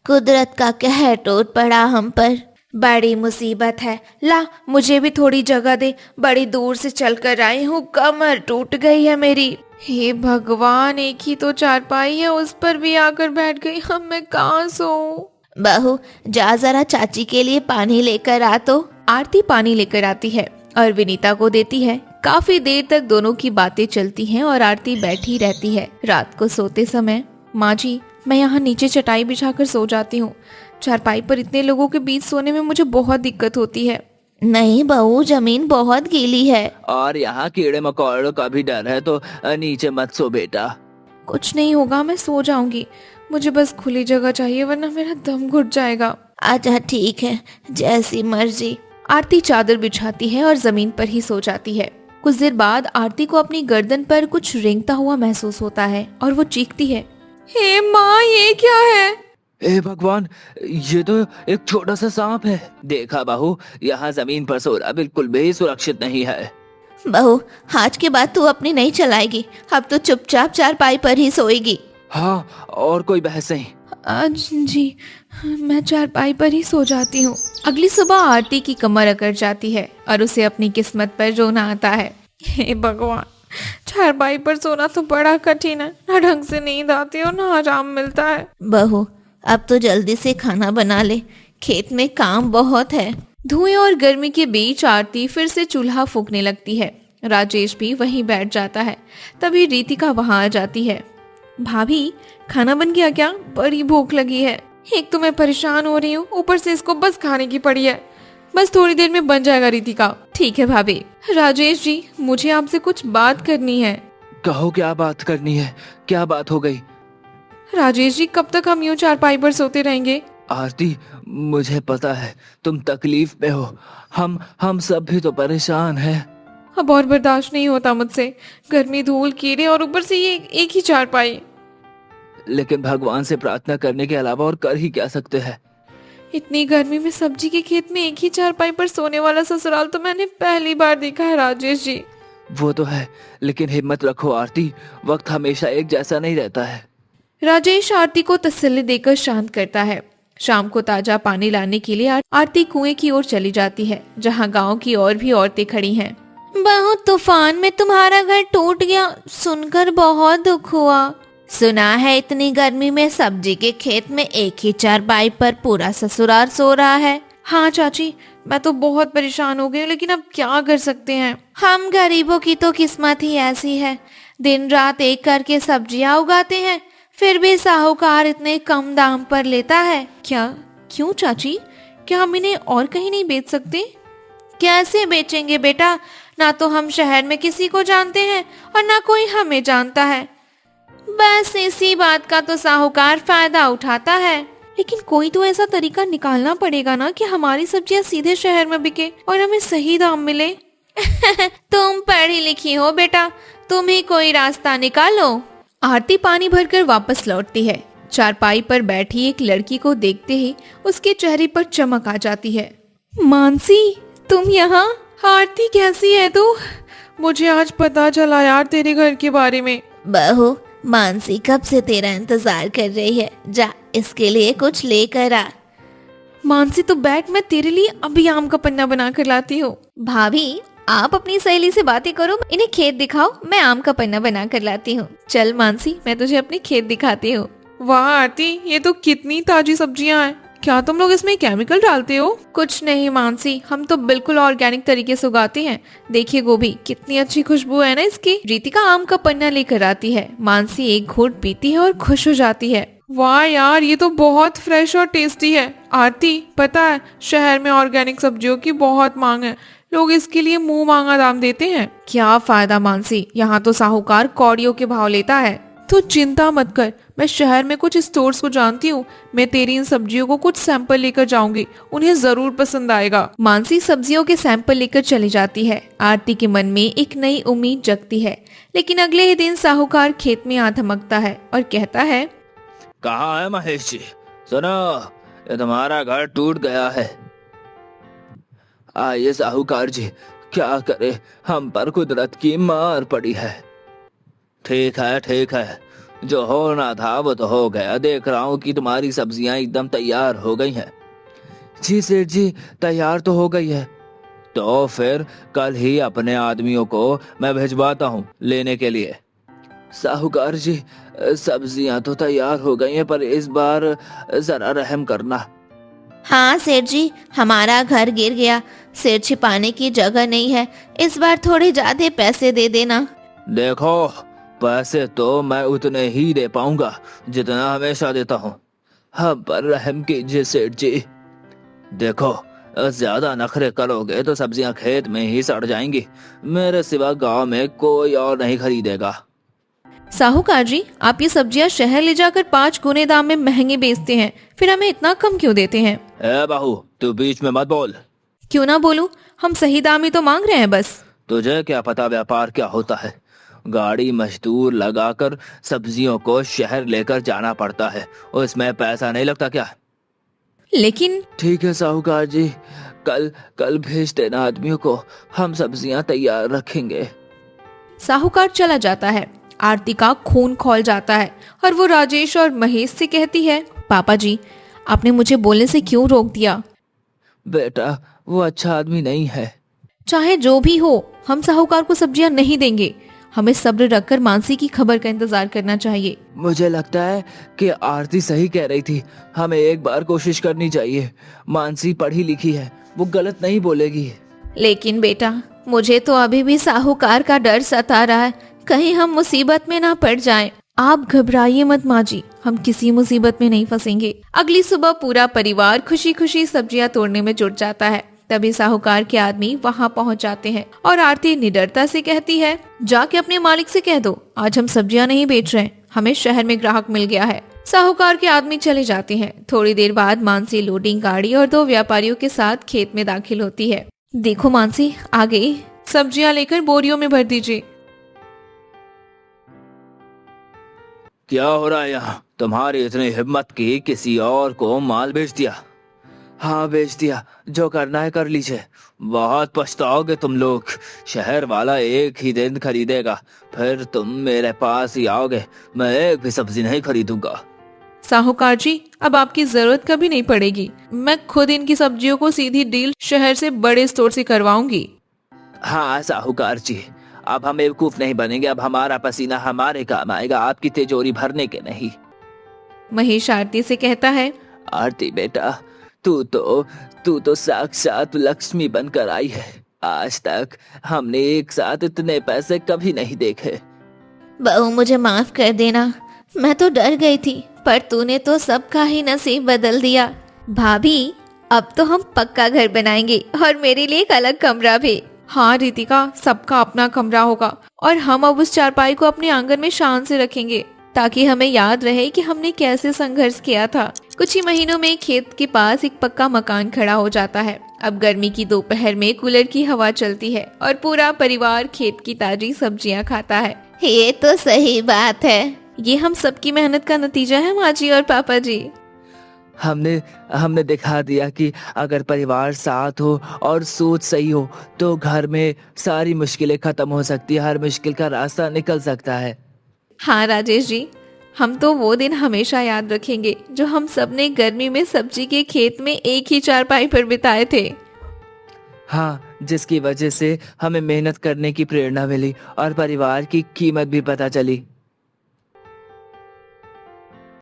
कुदरत का कहर टूट पड़ा हम पर। बड़ी मुसीबत है। ला, मुझे भी थोड़ी जगह दे, बड़ी दूर से चलकर आई हूँ, कमर टूट गई है मेरी। हे भगवान, एक ही तो चारपाई है, उस पर भी आकर बैठ गई। अब मैं कहाँ सोऊं? बहू, जा जरा चाची के लिए पानी लेकर आ तो। आरती पानी लेकर आती है और विनीता को देती है। काफी देर तक दोनों की बातें चलती हैं और आरती बैठी रहती है। रात को सोते समय, माँ जी, मैं यहाँ नीचे चटाई बिछाकर सो जाती हूँ। चारपाई पर इतने लोगों के बीच सोने में मुझे बहुत दिक्कत होती है। नहीं बहू, जमीन बहुत गीली है और यहाँ कीड़े मकोड़ों का भी डर है, तो नीचे मत सो बेटा। कुछ नहीं होगा, मैं सो जाऊंगी। मुझे बस खुली जगह चाहिए, वरना मेरा दम घुट जाएगा। अच्छा ठीक है, जैसी मर्जी। आरती चादर बिछाती है और जमीन पर ही सो जाती है। कुछ देर बाद आरती को अपनी गर्दन पर कुछ रेंगता हुआ महसूस होता है और वो चीखती है, हे माँ, ये क्या है? हे भगवान, ये तो एक छोटा सा सांप है। देखा बहू, यहाँ जमीन पर सोना बिल्कुल भी सुरक्षित नहीं है। बहू, आज के बाद तू अपनी नहीं चलाएगी, अब तो चुपचाप चारपाई पर ही सोएगी। हाँ, और कोई बहस नहीं। जी, मैं चारपाई पर ही सो जाती हूँ। अगली सुबह आरती की कमर अकड़ जाती है और उसे अपनी किस्मत पर रोना आता है। हे भगवान, चारपाई पर सोना तो बड़ा कठिन है, ना ढंग से नींद आती है और ना आराम मिलता है। बहू, अब तो जल्दी से खाना बना ले, खेत में काम बहुत है। धुएं और गर्मी के बीच आरती फिर से चूल्हा फूंकने लगती है। राजेश भी वहीं बैठ जाता है। तभी रीतिका वहां आ जाती है। भाभी, खाना बन गया क्या? बड़ी भूख लगी है। एक तो मैं परेशान हो रही हूँ, ऊपर से इसको बस खाने की पड़ी है। बस थोड़ी देर में बन जाएगा रीतिका। ठीक है भाभी। राजेश जी, मुझे आपसे कुछ बात करनी है। कहो, क्या बात करनी है? क्या बात हो गई? राजेश जी, कब तक हम यूं चारपाई पर सोते रहेंगे? आरती, मुझे पता है तुम तकलीफ में हो, हम सब भी तो परेशान हैं। अब और बर्दाश्त नहीं होता मुझसे। गर्मी, धूल, कीड़े और ऊपर से ये एक ही चारपाई। लेकिन भगवान से प्रार्थना करने के अलावा और कर ही क्या सकते हैं? इतनी गर्मी में सब्जी के खेत में एक ही चारपाई पर सोने वाला ससुराल तो मैंने पहली बार देखा है राजेश जी। वो तो है, लेकिन हिम्मत रखो आरती, वक्त हमेशा एक जैसा नहीं रहता है। राजेश आरती को तसल्ली देकर शांत करता है। शाम को ताजा पानी लाने के लिए आरती कुएं की ओर चली जाती है, जहां गांव की और भी औरतें खड़ी हैं। बहुत तूफान में तुम्हारा घर टूट गया, सुनकर बहुत दुख हुआ। सुना है इतनी गर्मी में सब्जी के खेत में एक ही चारपाई पर पूरा ससुराल सो रहा है। हाँ चाची, मैं तो बहुत परेशान हो गई हूँ, लेकिन अब क्या कर सकते हैं। हम गरीबों की तो किस्मत ही ऐसी है, दिन रात एक करके सब्जियां उगाते हैं, फिर भी साहूकार इतने कम दाम पर लेता है। क्या? क्यों चाची, क्या हम इन्हें और कहीं नहीं बेच सकते? कैसे बेचेंगे बेटा, ना तो हम शहर में किसी को जानते हैं और ना कोई हमें जानता है। बस इसी बात का तो साहूकार फायदा उठाता है। लेकिन कोई तो ऐसा तरीका निकालना पड़ेगा ना कि हमारी सब्जियां सीधे शहर में बिके और हमें सही दाम मिले। तुम पढ़ी लिखी हो बेटा, तुम ही कोई रास्ता निकालो। आरती पानी भरकर वापस लौटती है। चारपाई पर बैठी एक लड़की को देखते ही उसके चेहरे पर चमक आ जाती है। मानसी, तुम यहाँ? आरती कैसी है तू? मुझे आज पता चला यार तेरे घर के बारे में। बहू, मानसी कब से तेरा इंतजार कर रही है। जा, इसके लिए कुछ लेकर आ। मानसी तो बैठ, मैं तेरे लिए अभी आम का पन्ना बना कर लाती हूँ। भाभी, आप अपनी सहेली से बातें करो, इन्हें खेत दिखाओ, मैं आम का पन्ना बना कर लाती हूँ। चल मानसी, मैं तुझे अपने खेत दिखाती हूँ। वाह आरती, ये तो कितनी ताजी सब्जियां हैं। क्या तुम लोग इसमें केमिकल डालते हो? कुछ नहीं मानसी, हम तो बिल्कुल ऑर्गेनिक तरीके से उगाते हैं। देखिए गोभी, कितनी अच्छी खुशबू है ना इसकी। रीतिका आम का पन्ना लेकर आती है। मानसी एक घूंट पीती है और खुश हो जाती है। वाह यार, ये तो बहुत फ्रेश और टेस्टी है। आरती, पता है शहर में ऑर्गेनिक सब्जियों की बहुत मांग है, लोग इसके लिए मुंह मांगा दाम देते हैं। क्या फायदा मानसी, यहाँ तो साहूकार कौड़ियों के भाव लेता है। तो चिंता मत कर, मैं शहर में कुछ स्टोर्स को जानती हूँ। मैं तेरी इन सब्जियों को कुछ सैंपल लेकर जाऊंगी, उन्हें जरूर पसंद आएगा। मानसी सब्जियों के सैंपल लेकर चली जाती है। आरती के मन में एक नई उम्मीद जगती है। लेकिन अगले ही दिन साहूकार खेत में आ धमकता है और कहता है, कहाँ है महेश जी? सुनो, ये तुम्हारा घर टूट गया है। आइए साहूकार जी, क्या करे, हम पर कुदरत की मार पड़ी है। ठीक है, जो होना था वो तो हो गया। देख रहा हूँ कि तुम्हारी सब्जियां एकदम तैयार हो गई हैं। जी सेठ जी, तैयार तो हो गई है। तो फिर कल ही अपने आदमियों को मैं भिजवाता हूँ लेने के लिए। साहूकार जी, सब्जियां तो तैयार हो गई हैं, पर इस बार जरा रहम करना। हाँ सेठ जी, हमारा घर गिर गया, सिर छिपाने की जगह नहीं है। इस बार थोड़े ज्यादा पैसे दे देना। देखो, पैसे तो मैं उतने ही दे पाऊंगा जितना हमेशा देता हूँ। हम पर रहम कीजिए सेठ जी। देखो, ज्यादा नखरे करोगे तो सब्जियां खेत में ही सड़ जाएंगी। मेरे सिवा गांव में कोई और नहीं खरीदेगा। साहूकार जी, आप ये सब्जियां शहर ले जाकर 5 गुने दाम में महंगे बेचते हैं, फिर हमें इतना कम क्यों देते हैं? ए बहू, तू बीच में मत बोल। क्यों ना बोलूं, हम सही दाम ही तो मांग रहे हैं बस। तुझे क्या पता व्यापार क्या होता है। गाड़ी मजदूर लगाकर सब्जियों को शहर लेकर जाना पड़ता है, उसमें पैसा नहीं लगता क्या? लेकिन ठीक है साहूकार जी, कल भेज देना आदमियों को, हम सब्जियां तैयार रखेंगे। साहूकार चला जाता है। आरती का खून खौल जाता है और वो राजेश और महेश से कहती है, पापा जी, आपने मुझे बोलने से क्यों रोक दिया? बेटा, वो अच्छा आदमी नहीं है। चाहे जो भी हो, हम साहूकार को सब्जियां नहीं देंगे। हमें सब्र रखकर मानसी की खबर का इंतजार करना चाहिए। मुझे लगता है कि आरती सही कह रही थी, हमें एक बार कोशिश करनी चाहिए। मानसी पढ़ी लिखी है, वो गलत नहीं बोलेगी। लेकिन बेटा, मुझे तो अभी भी साहूकार का डर सता रहा है, कहीं हम मुसीबत में ना पड़ जाएं। आप घबराइए मत माँ जी, हम किसी मुसीबत में नहीं फंसेंगे। अगली सुबह पूरा परिवार खुशी खुशी सब्जियां तोड़ने में जुट जाता है। तभी साहूकार के आदमी वहां पहुंच जाते हैं और आरती निडरता से कहती है, जाके अपने मालिक से कह दो, आज हम सब्जियां नहीं बेच रहे, हमें शहर में ग्राहक मिल गया है। साहूकार के आदमी चले जाते हैं। थोड़ी देर बाद मानसी लोडिंग गाड़ी और 2 व्यापारियों के साथ खेत में दाखिल होती है। देखो मानसी, आ गई। सब्जियां लेकर बोरियों में भर दीजिए। क्या हो रहा है यहाँ? तुम्हारी इतनी हिम्मत की किसी और को माल बेच दिया? हाँ, बेच दिया, जो करना है कर लीजिए। बहुत पछताओगे तुम लोग। शहर वाला एक ही दिन खरीदेगा, फिर तुम मेरे पास ही आओगे। मैं एक भी सब्जी नहीं खरीदूंगा। साहूकार जी, अब आपकी जरूरत कभी नहीं पड़ेगी। मैं खुद इनकी सब्जियों को सीधी डील शहर से बड़े स्टोर से करवाऊंगी। हाँ साहूकार जी, अब हम बेवकूफ नहीं बनेंगे। अब हमारा पसीना हमारे काम आएगा, आपकी तिजोरी भरने के नहीं। महेश आरती से कहता है, आरती बेटा, तू तो साक्षात लक्ष्मी बनकर आई है। आज तक हमने एक साथ इतने पैसे कभी नहीं देखे। बहू, मुझे माफ कर देना, मैं तो डर गई थी, पर तूने तो सबका ही नसीब बदल दिया। भाभी, अब तो हम पक्का घर बनाएंगे और मेरे लिए एक अलग कमरा भी। हाँ रितिका, सबका अपना कमरा होगा और हम अब उस चारपाई को अपने आंगन में शान से रखेंगे, ताकि हमें याद रहे कि हमने कैसे संघर्ष किया था। कुछ ही महीनों में खेत के पास एक पक्का मकान खड़ा हो जाता है। अब गर्मी की दोपहर में कूलर की हवा चलती है और पूरा परिवार खेत की ताजी सब्जियां खाता है। ये तो सही बात है, ये हम सबकी मेहनत का नतीजा है माँ जी और पापा जी। हमने हमने दिखा दिया कि अगर परिवार साथ हो और सोच सही हो तो घर में सारी मुश्किलें खत्म हो सकती है, हर मुश्किल का रास्ता निकल सकता है। हाँ राजेश जी, हम तो वो दिन हमेशा याद रखेंगे जो हम सबने गर्मी में सब्जी के खेत में एक ही चारपाई पर बिताए थे। हाँ, जिसकी वजह से हमें मेहनत करने की प्रेरणा मिली और परिवार की कीमत भी पता चली।